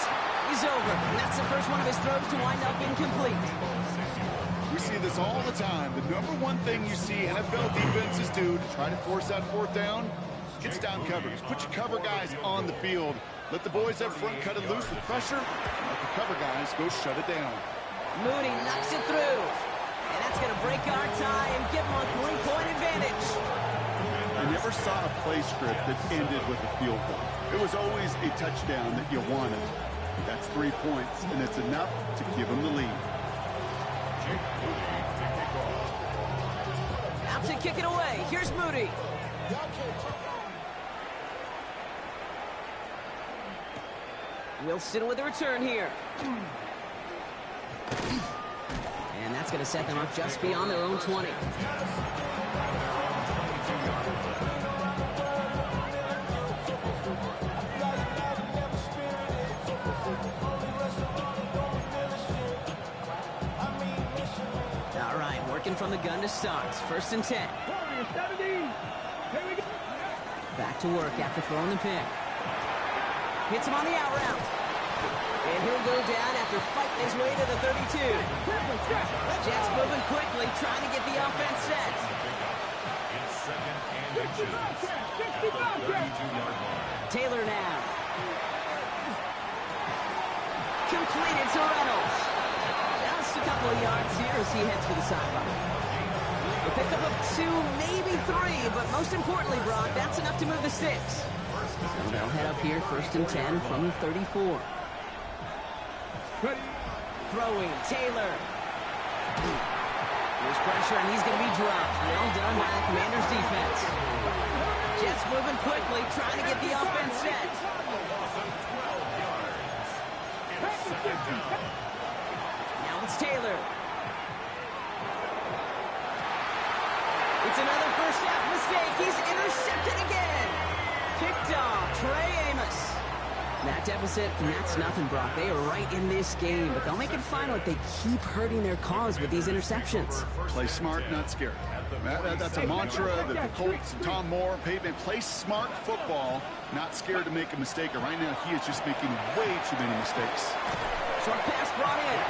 is over. And that's the first one of his throws to wind up incomplete. We see this all the time. The number one thing you see NFL defenses do to try to force that fourth down, gets down coverage. Put your cover guys on the field. Let the boys up front cut it loose with pressure. And let the cover guys go shut it down. Moody knocks it through. And that's going to break our tie and give him a 3-point advantage. I never saw a play script that ended with a field goal. It was always a touchdown that you wanted. That's 3 points, and it's enough to give them the lead. Out to kick it away. Here's Moody. Wilson with a return here. And that's going to set them up just beyond their own 20. All right, working from the gun to start. 1st and 10. Back to work after throwing the pick. Hits him on the out route. And he'll go down after fighting his way to the 32. Jets moving quickly, trying to get the offense set. It's 2nd and inches. At the 32-yard line. Taylor now. Completed to Reynolds. Just a couple of yards here as he heads for the sideline. A pickup of 2, maybe 3, but most importantly, Brock, that's enough to move the sticks. So they'll head up here, 1st and 10 from the 34. Throwing, Taylor. There's pressure, and he's going to be dropped. Well done by the Commanders' defense. Jets moving quickly, trying to get the offense set. Now it's Taylor. It's another first half mistake. He's intercepted again. Picked off Trey Amos. That deficit, and that's nothing, Brock. They are right in this game, but they'll make it final if they keep hurting their cause with these interceptions. Play smart, not scared. That's a mantra that the Colts and Tom Moore, Peyton, play smart football, not scared to make a mistake. And right now, he is just making way too many mistakes. Short pass brought in.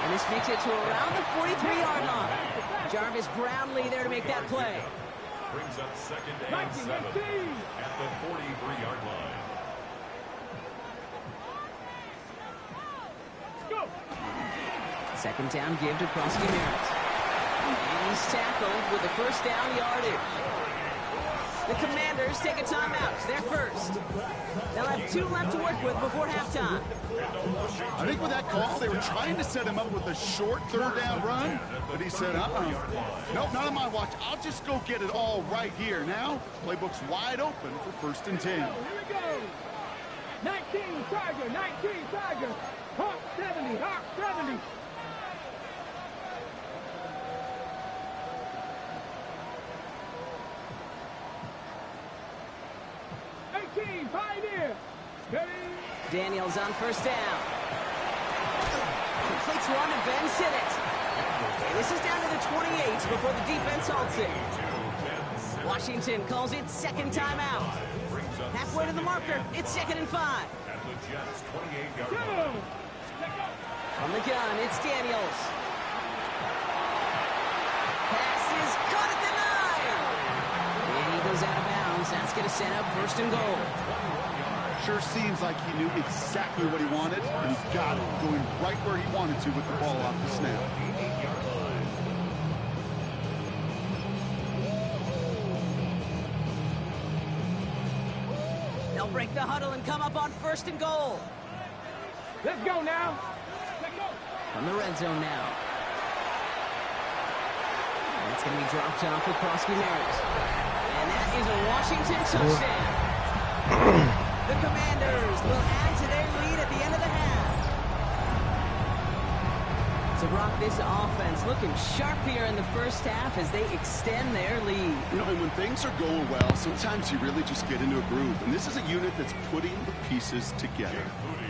And this makes it to around the 43-yard line. Jarvis Brownlee there to make that play. Brings up 2nd and 7 at the 43-yard line. Second down give to Krosky Merritt. And he's tackled with the 1st down yardage. The Commanders take a timeout. They're first. They'll have 2 left to work with before halftime. I think with that call, they were trying to set him up with a short 3rd down run, but he said, nope, not on my watch. I'll just go get it all right here. Now, playbook's wide open for 1st and 10. Here we go. 19 Tiger. Hawk 70, Hawk 70. Pioneer. Daniels on 1st down. Completes one to Ben Sinnott. And this is down to the 28 before the defense halts it. Washington calls it 2nd timeout. Halfway to the marker, it's 2nd and 5. At the Jets' 28-yard line. From the gun, it's Daniels. Pass is caught at the 9. And he goes out of bounds. That's going to set up 1st and goal. Sure seems like he knew exactly what he wanted, and he got it, going right where he wanted to with the ball off the snap. They'll break the huddle and come up on 1st and goal. Let's go now. From the red zone now. And it's going to be dropped off with Krosky Merritt. And that is a Washington touchdown. The Commanders will add to their lead at the end of the half. So, Brock, this offense looking sharp here in the 1st half as they extend their lead. You know, and when things are going well, sometimes you really just get into a groove. And this is a unit that's putting the pieces together.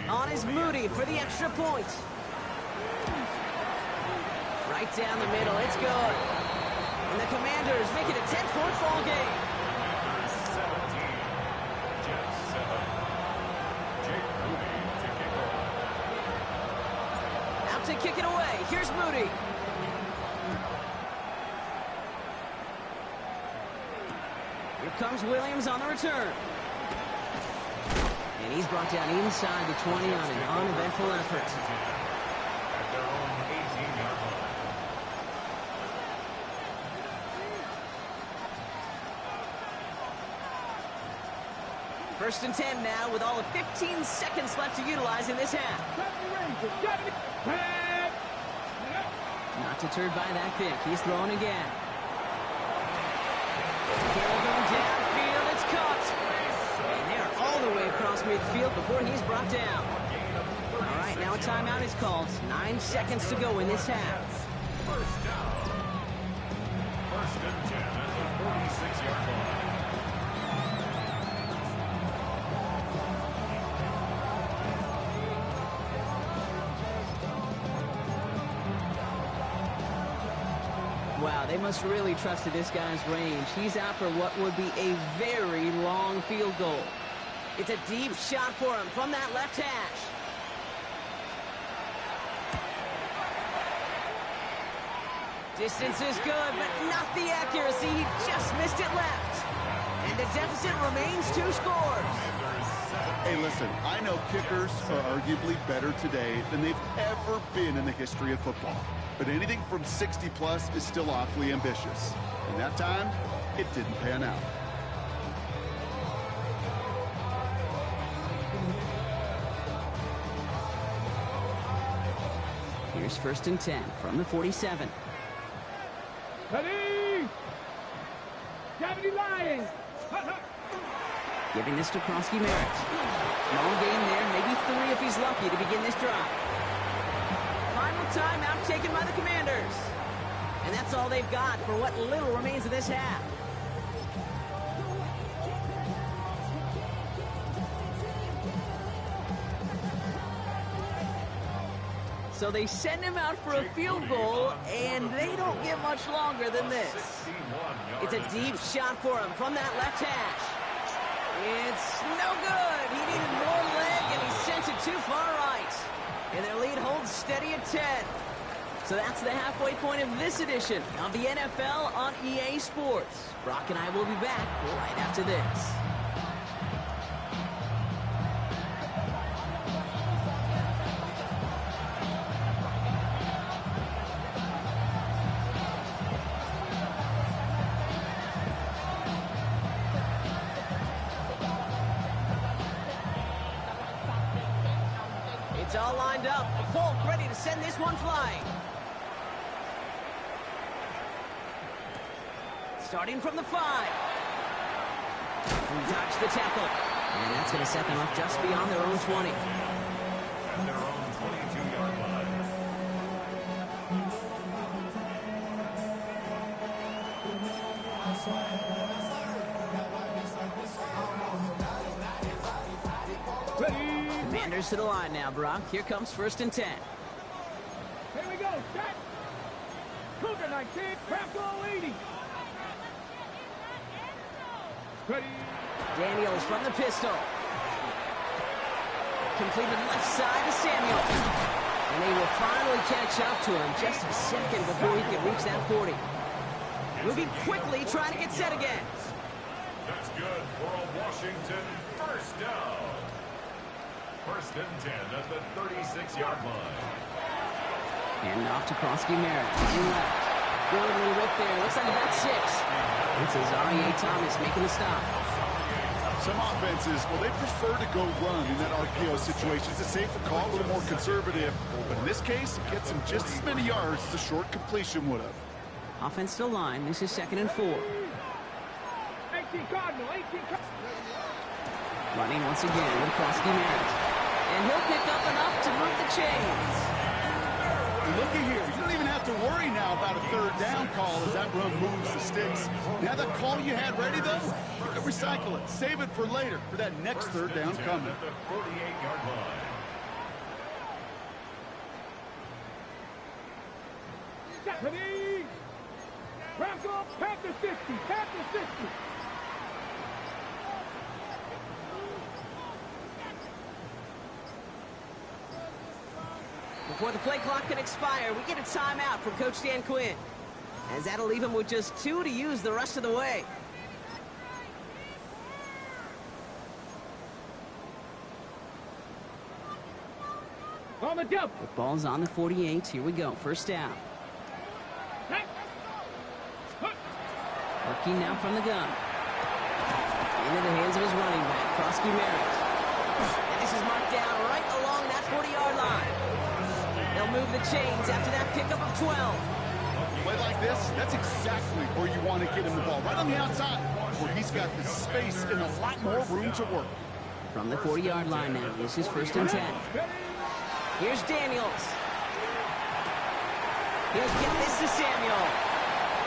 On is Moody for the extra point. Right down the middle, it's good. And the Commanders make it a 10-point ball game. to kick it away. Here's Moody. Here comes Williams on the return. And he's brought down inside the 20 on an uneventful effort. At their own 18-yard line. First and 10 now with all of 15 seconds left to utilize in this half. Not deterred by that pick. He's throwing again. Carroll going downfield. It's caught. And they are all the way across midfield before he's brought down. All right, now a timeout is called. 9 seconds to go in this half. First down. First and 10 at the 46-yard line. Wow, they must really trust this guy's range. He's out for what would be a very long field goal. It's a deep shot for him from that left hash. Distance is good, but not the accuracy. He just missed it left. And the deficit remains 2 scores. Hey, listen, I know kickers are arguably better today than they've ever been in the history of football. But anything from 60+ is still awfully ambitious. And that time, it didn't pan out. Here's first and 10 from the 47. Ready! Deputy Lions! Giving this to Krosky-Merritt. Small gain there, maybe 3 if he's lucky to begin this drive. Final timeout taken by the Commanders. And that's all they've got for what little remains of this half. So they send him out for a field goal, and they don't get much longer than this. It's a deep shot for him from that left hash. It's no good. He needed more leg, and he sent it too far right. And their lead holds steady at 10. So that's the halfway point of this edition of the NFL on EA Sports. Brock and I will be back right after this. It's all lined up. Folk ready to send this one flying. Starting from the 5. We dodge the tackle. And that's going to set them up just beyond their own 20. At their own 22-yard line. Ready! Commanders to the line now, Brock. Here comes first and 10. Here we go, set! Cougar 19, Bronco 80! Ready! Daniels from the pistol. Completed left side to Samuel. And they will finally catch up to him just a second before he can reach that 40. Moving quickly, trying to get set again. That's good for a Washington first down. First and 10 at the 36-yard line. And off to Krosky-Merritt. Running left. Good little rip there. Looks like about 6. It's Azarie Thomas making the stop. Some offenses, well, they prefer to go run in that RPO situation. It's a safer call, a little more conservative. But in this case, it gets him just as many yards as a short completion would have. Offense to line. This is second and 4. 18 Cardinal, 18 Cardinal. Running once again with Krosky-Merritt. And he'll pick up enough to move the chains. Look at here. You don't even have to worry now about a third down call as that run moves the sticks. Now that call you had ready, though, you can recycle it. Save it for later for that next third down coming. At the 48-yard line. Ready! Bronco, Panther 50, Panther 50. before the play clock can expire, we get a timeout from Coach Dan Quinn, as that'll leave him with just 2 to use the rest of the way. On the double. The ball's on the 48. Here we go. First down. Working now from the gun. Into the hands of his running back, Krosky Merritt. And this is marked down right along that 40-yard line. They'll move the chains after that pickup of 12. Play like this, that's exactly where you want to get him the ball. Right on the outside, where he's got the space and a lot more room to work. From the 40-yard line now, this is 1st and 10. Here's Daniels. He'll get this to Samuel.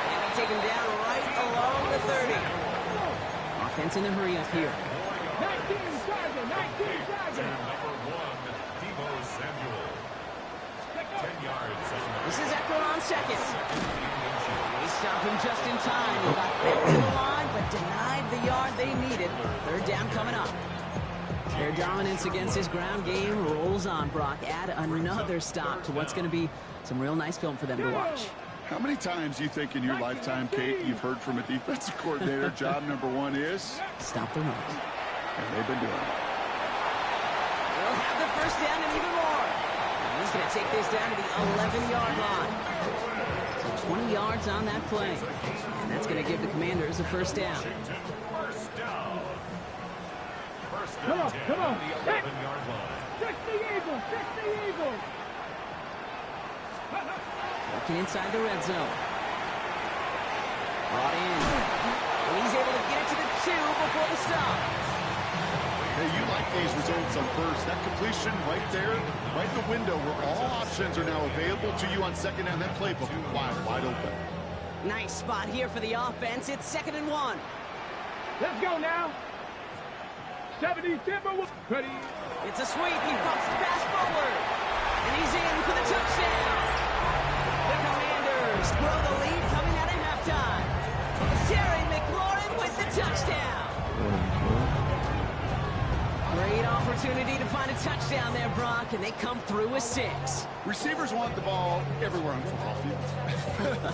And they take him down right along the 30. Offense in the hurry up here. 19 Tiger, 19 Tiger. Samuel. 10 yards. This is Eckler on second. They stop him just in time. He got back to the line, but denied the yard they needed. 3rd down coming up. Their dominance against his ground game rolls on, Brock. Add another stop to what's going to be some real nice film for them to watch. How many times do you think in your lifetime, Kate, you've heard from a defensive coordinator, job number 1 is? Stop the run. And they've been doing it. They'll have the first down and even more. And he's going to take this down to the 11-yard line. So 20 yards on that play. And that's going to give the Commanders a first down. Come on, come on. 60 Eagles, 60 Eagles. Working inside the red zone. Brought in. And he's able to get it to the 2 before the stop. Hey, you like these results on first. That completion right there, right in the window where all options are now available to you on 2nd down. That playbook wide open. Nice spot here for the offense. It's 2nd and 1. Let's go now. 70 Timberwolves. Ready. It's a sweep. He bumps the pass forward. And he's in for the touchdown. The Commanders grow the lead coming out of halftime. Terry McLaurin with the touchdown. Great opportunity to find a touchdown there, Brock, and they come through with 6. Receivers want the ball everywhere on the football field.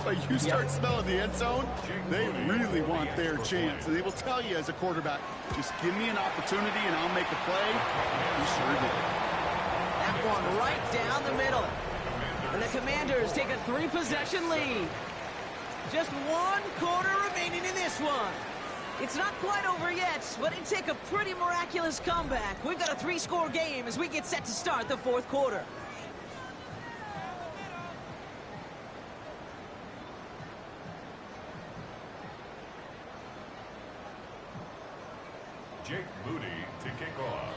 But you start smelling the end zone, they really want their chance. And they will tell you as a quarterback, just give me an opportunity and I'll make a play. He sure did. That one right down the middle. And the Commanders take a 3-possession lead. Just 1 quarter remaining in this one. It's not quite over yet, but it'd take a pretty miraculous comeback. We've got a 3-score game as we get set to start the 4th quarter. Jake Moody to kick off.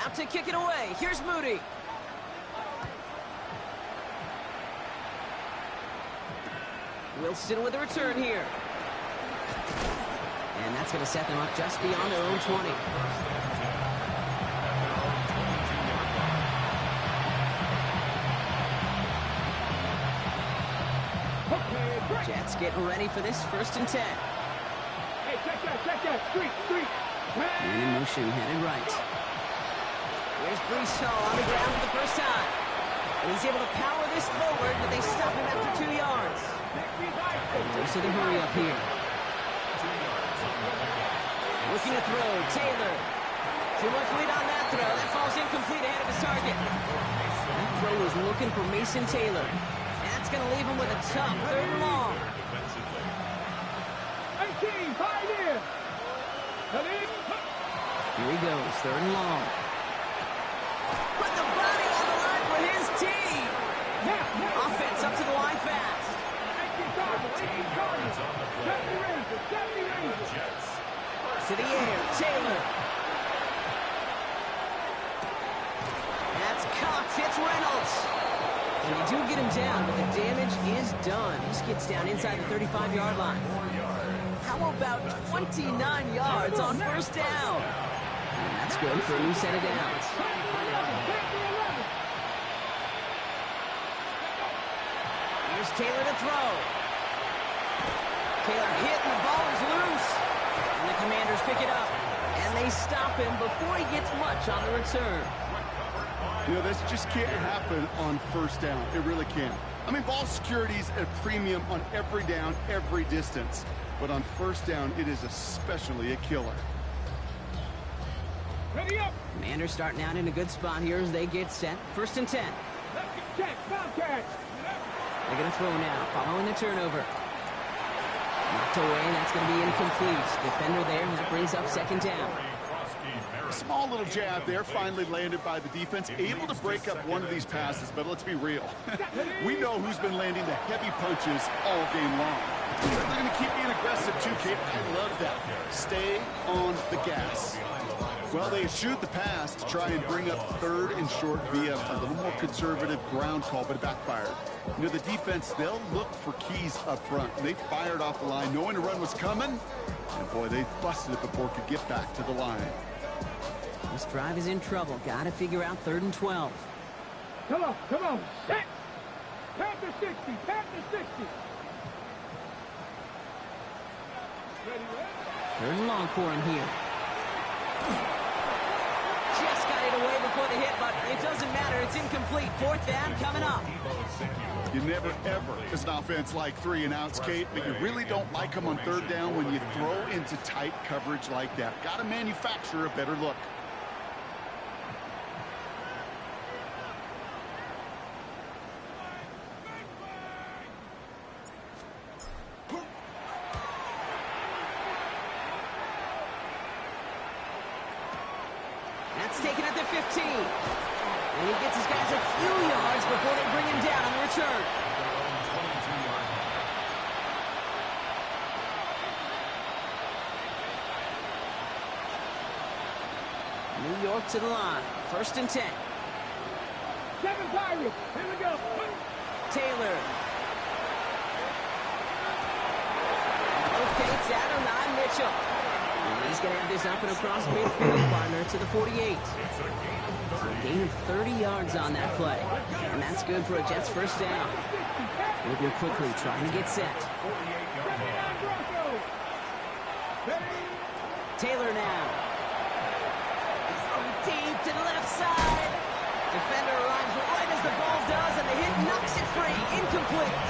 Out to kick it away. Here's Moody. Wilson with a return here. And that's going to set them up just beyond their own 20. Jets getting ready for this 1st and 10. Hey, check that. Street. Man in motion, headed right. Here's Brees Hall on the ground for the first time. And he's able to power this forward, but they stop him after 2 yards. Dose of the hurry up here. Looking to throw, Taylor. Too much lead on that throw. That falls incomplete ahead of his target. That throw was looking for Mason Taylor. That's going to leave him with a tough 3rd and long. 18, 5 in. Here he goes, 3rd and long. Put the body on the line for his team. Offense up to the line fast. 18 Cardinals. 70 Rangers. To the air, Taylor. That's caught. It's Reynolds. And they do get him down, but the damage is done. He just gets down inside the 35-yard line. How about 29 yards on 1st down? And that's good for a new set of downs. Here's Taylor to throw. Taylor hit and the ball is loose. And the Commanders pick it up. And they stop him before he gets much on the return. You know, this just can't happen on first down. It really can't. I mean, ball security's at premium on every down, every distance. But on first down, it is especially a killer. Ready up. Commanders starting out in a good spot here as they get set. 1st and 10. Let's check. Bobcat. They're going to throw now, following the turnover. Knocked away, that's going to be incomplete. Defender there, that brings up 2nd down. A small little jab there, finally landed by the defense. Able to break up one of these passes, but let's be real. We know who's been landing the heavy punches all game long. They're going to keep being aggressive too, Kate. I love that. Stay on the gas. Well, they eschewed the pass to try and bring up 3rd and short via a little more conservative ground call, but it backfired. You know, the defense, they'll look for keys up front. They fired off the line knowing a run was coming. And boy, they busted it before it could get back to the line. This drive is in trouble. Got to figure out 3rd and 12. Come on, come on. Set. Tap to 60. Tap to 60. Ready, ready. 3rd and long for him here. Just got it away before the hit, but it doesn't matter. It's incomplete. 4th down coming up. You never, ever, as an offense, like 3 and outs, Kate, but you really don't like them on 3rd down when you throw into tight coverage like that. Got to manufacture a better look. That's taken at the 15. And he gets his guys a few yards before they bring him down on the return. New York to the line. 1st and 10. 7 Pirates. Here we go. Taylor. Locates Adam Mitchell. And he's going to have this up and across midfield, partner, to the 48. So a gain of 30 yards on that play. And that's good for a Jets 1st down. Moving quickly, trying to get set. Taylor now. He's throwing deep to the left side. Defender arrives right as the ball does, and the hit knocks it free. Incomplete.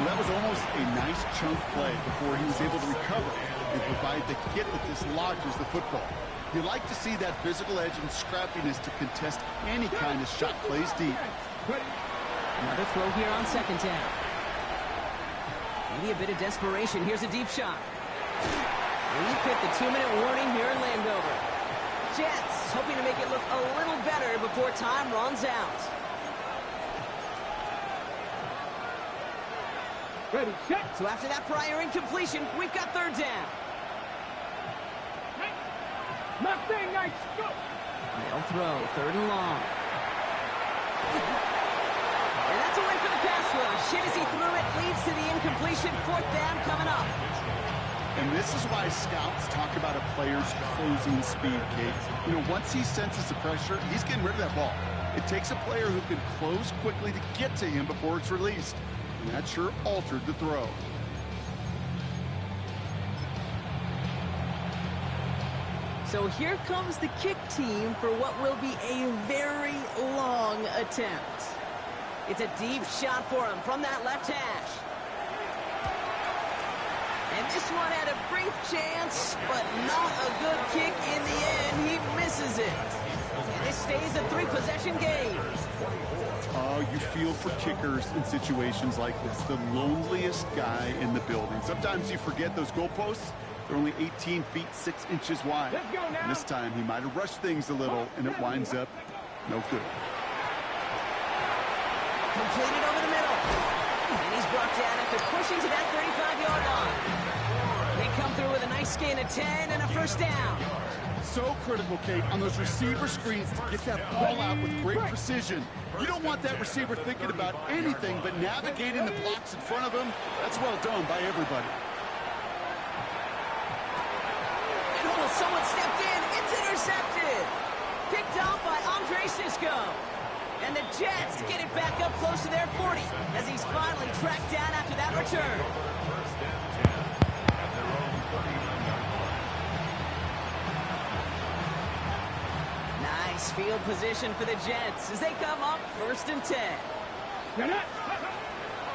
That was almost a nice chunk play before he was able to recover and provide the hit that dislodges the football. You like to see that physical edge and scrappiness to contest any kind of shot plays deep. Another throw here on 2nd down. Maybe a bit of desperation. Here's a deep shot. We've hit the 2-minute warning here in Landover. Jets hoping to make it look a little better before time runs out. Ready, set. So after that prior incompletion, we've got 3rd down. Mustang Knights, go. They'll throw 3rd and long. And that's a win for the pass rush. Hit as he threw it, leads to the incompletion. 4th down coming up. And this is why scouts talk about a player's closing speed, Kate. You know, once he senses the pressure, he's getting rid of that ball. It takes a player who can close quickly to get to him before it's released. And that sure altered the throw. So here comes the kick team for what will be a very long attempt. It's a deep shot for him from that left hash. And this one had a brief chance, but not a good kick in the end. He misses it. And this stays a 3-possession game. Oh, you feel for kickers in situations like this. The loneliest guy in the building. Sometimes you forget those goalposts. They're only 18 feet 6 inches wide. Let's go now. This time he might have rushed things a little, and it winds up no good. Completed over the middle. And he's brought down after pushing to that 35-yard line. They come through with a nice gain of 10 and a 1st down. So critical, Kate, on those receiver screens to get that ball out with great precision. You don't want that receiver thinking about anything but navigating the blocks in front of him. That's well done by everybody. Someone stepped in. It's intercepted. Picked off by Andre Sisco. And the Jets get it back up close to their 40 as he's finally tracked down after that return. Nice field position for the Jets as they come up 1st and 10.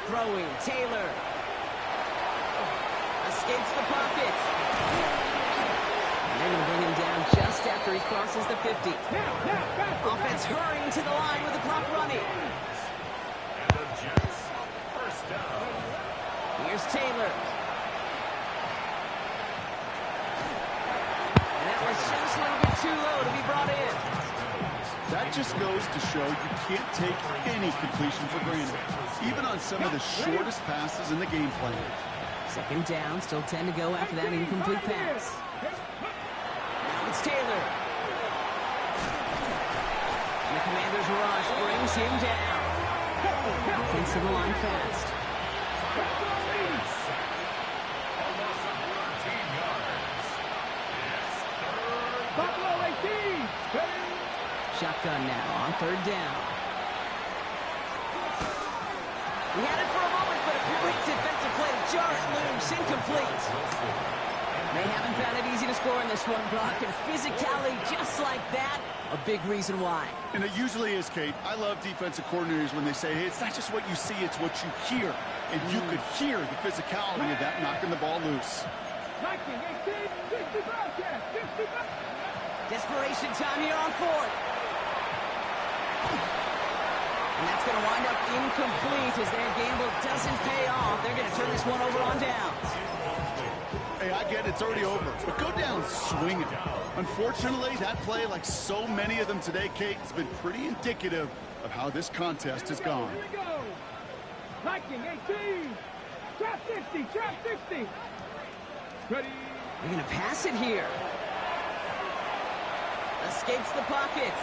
Throwing, Taylor. Escapes the pocket. And they're going to bring him down just after he crosses the 50. Offense hurrying to the line with the clock running. And the Jets, first down. Here's Taylor. And that was just a little bit too low to be brought in. That just goes to show you can't take any completion for granted, even on some of the shortest passes in the game plan. 2nd down, still 10 to go after that incomplete pass. Now it's Taylor. And the Commanders' rush brings him down. Offensive line fast. Shotgun now on 3rd down. He had it for a moment, but a great defensive play to jar it loose, incomplete. They haven't found it easy to score in this one, Brock, and physicality just like that, a big reason why. And it usually is, Kate. I love defensive coordinators when they say, hey, it's not just what you see, it's what you hear. And you could hear the physicality of that knocking the ball loose. Desperation time here on 4th. And that's going to wind up incomplete as their gamble doesn't pay off. They're going to turn this one over on downs. Hey, I get it, it's already over, but go down swinging. Unfortunately, that play, like so many of them today, Kate, has been pretty indicative of how this contest has gone. Here we go. Viking 18. Trap 50, trap 50. Ready. They're going to pass it here. Escapes the pocket.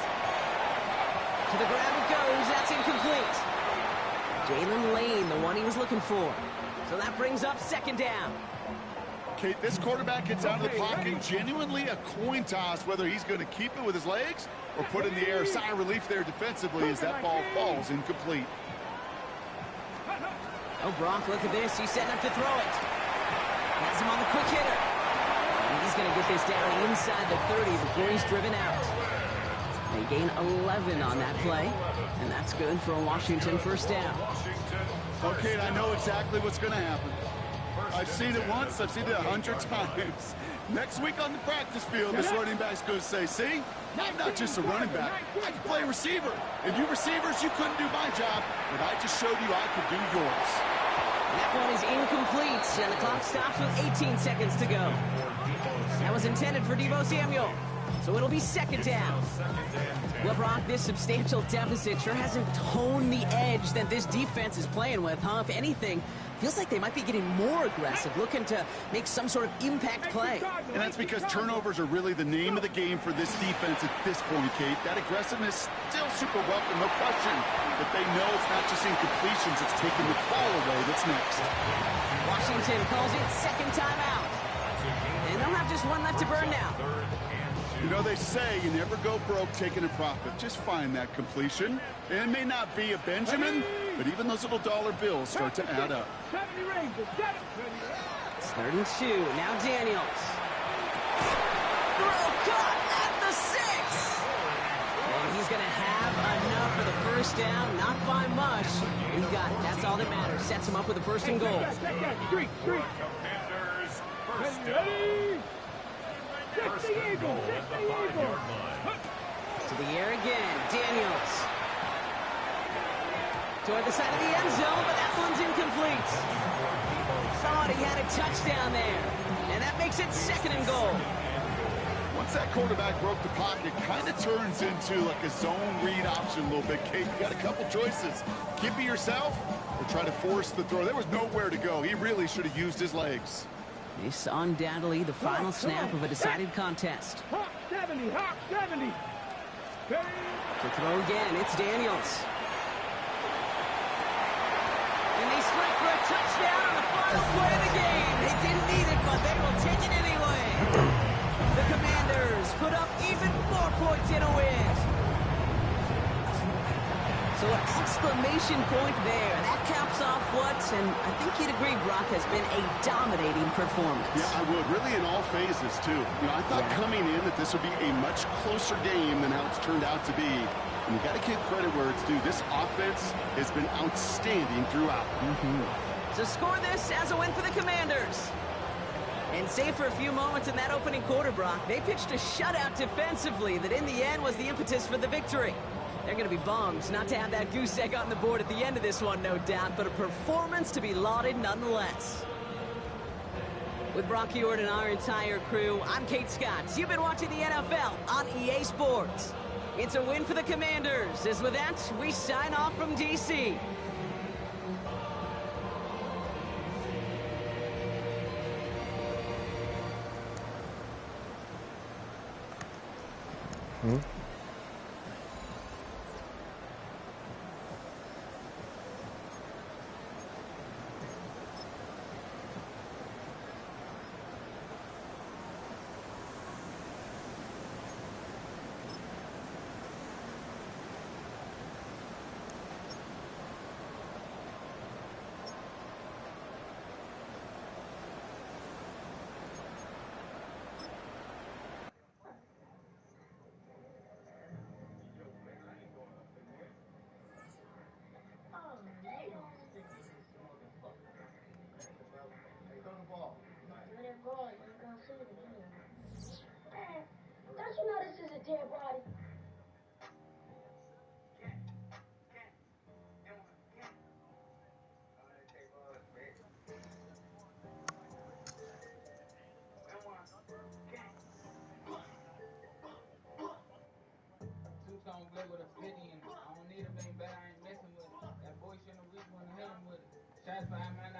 To the ground it goes. That's incomplete. Jalen Lane, the one he was looking for. So that brings up 2nd down. Kate, this quarterback gets out of the pocket, genuinely a coin toss, whether he's going to keep it with his legs or put it in the air. Sigh of relief there defensively as that ball falls incomplete. Oh, Brock, look at this. He's setting up to throw it. Has him on the quick hitter. And he's going to get this down inside the 30 before he's driven out. They gain 11 on that play, and that's good for a Washington 1st down. Okay, I know exactly what's going to happen. I've seen it once, I've seen it 100 times. Next week on the practice field, this running back's going to say, see, I'm not just a running back, I can play receiver. And you receivers, you couldn't do my job, but I just showed you I could do yours. That one is incomplete, and the clock stops with 18 seconds to go. That was intended for Deebo Samuel, so it'll be 2nd down. Well, Brock, this substantial deficit sure hasn't toned the edge that this defense is playing with, huh? If anything, feels like they might be getting more aggressive, looking to make some sort of impact play. And that's because turnovers are really the name of the game for this defense at this point, Kate. That aggressiveness still super welcome, no question. But they know it's not just incompletions, it's taking the ball away that's next. Washington calls it 2nd timeout. And they'll have just one left to burn now. You know, they say you never go broke taking a profit. Just find that completion. And it may not be a Benjamin, but even those little dollar bills start to add up. It's 3rd and 2. Now Daniels. Throw caught at the 6. And he's going to have enough for the 1st down. Not by much. He got it. That's all that matters. Sets him up with a 1st and goal. Commanders, 1st down. First and goal at the 5-yard line. To the air again. Daniels. Toward the side of the end zone, but that one's incomplete. Thought he had a touchdown there. And that makes it 2nd and goal. Once that quarterback broke the pocket, kind of turns into like a zone read option a little bit. Kate, you got a couple choices. Keep it yourself or try to force the throw. There was nowhere to go. He really should have used his legs. This undoubtedly the final snap of a decided contest. Hawk 70, Hawk 70. To throw again, it's Daniels. And they strike for a touchdown on the final play of the game. They didn't need it, but they will take it anyway. The Commanders put up even more points in a win. So an exclamation point there. That caps off what, and I think you'd agree, Brock, has been a dominating performance. Yeah, I would. Really in all phases, too. You know, I thought coming in that this would be a much closer game than how it's turned out to be. And you got to give credit where it's due. This offense has been outstanding throughout. So score this as a win for the Commanders. And save for a few moments in that opening quarter, Brock, they pitched a shutout defensively that in the end was the impetus for the victory. They're going to be bummed not to have that goose egg on the board at the end of this one, no doubt, but a performance to be lauded nonetheless. With Brock Ewart and our entire crew, I'm Kate Scott. You've been watching the NFL on EA Sports. It's a win for the Commanders, as with that, we sign off from D.C. Don't you know this is a dead body? Two-tone blade with a 50 in it. I don't need a bang, but I ain't messing with it. That boy shouldn't have reached when I hit him with it. Shots behind my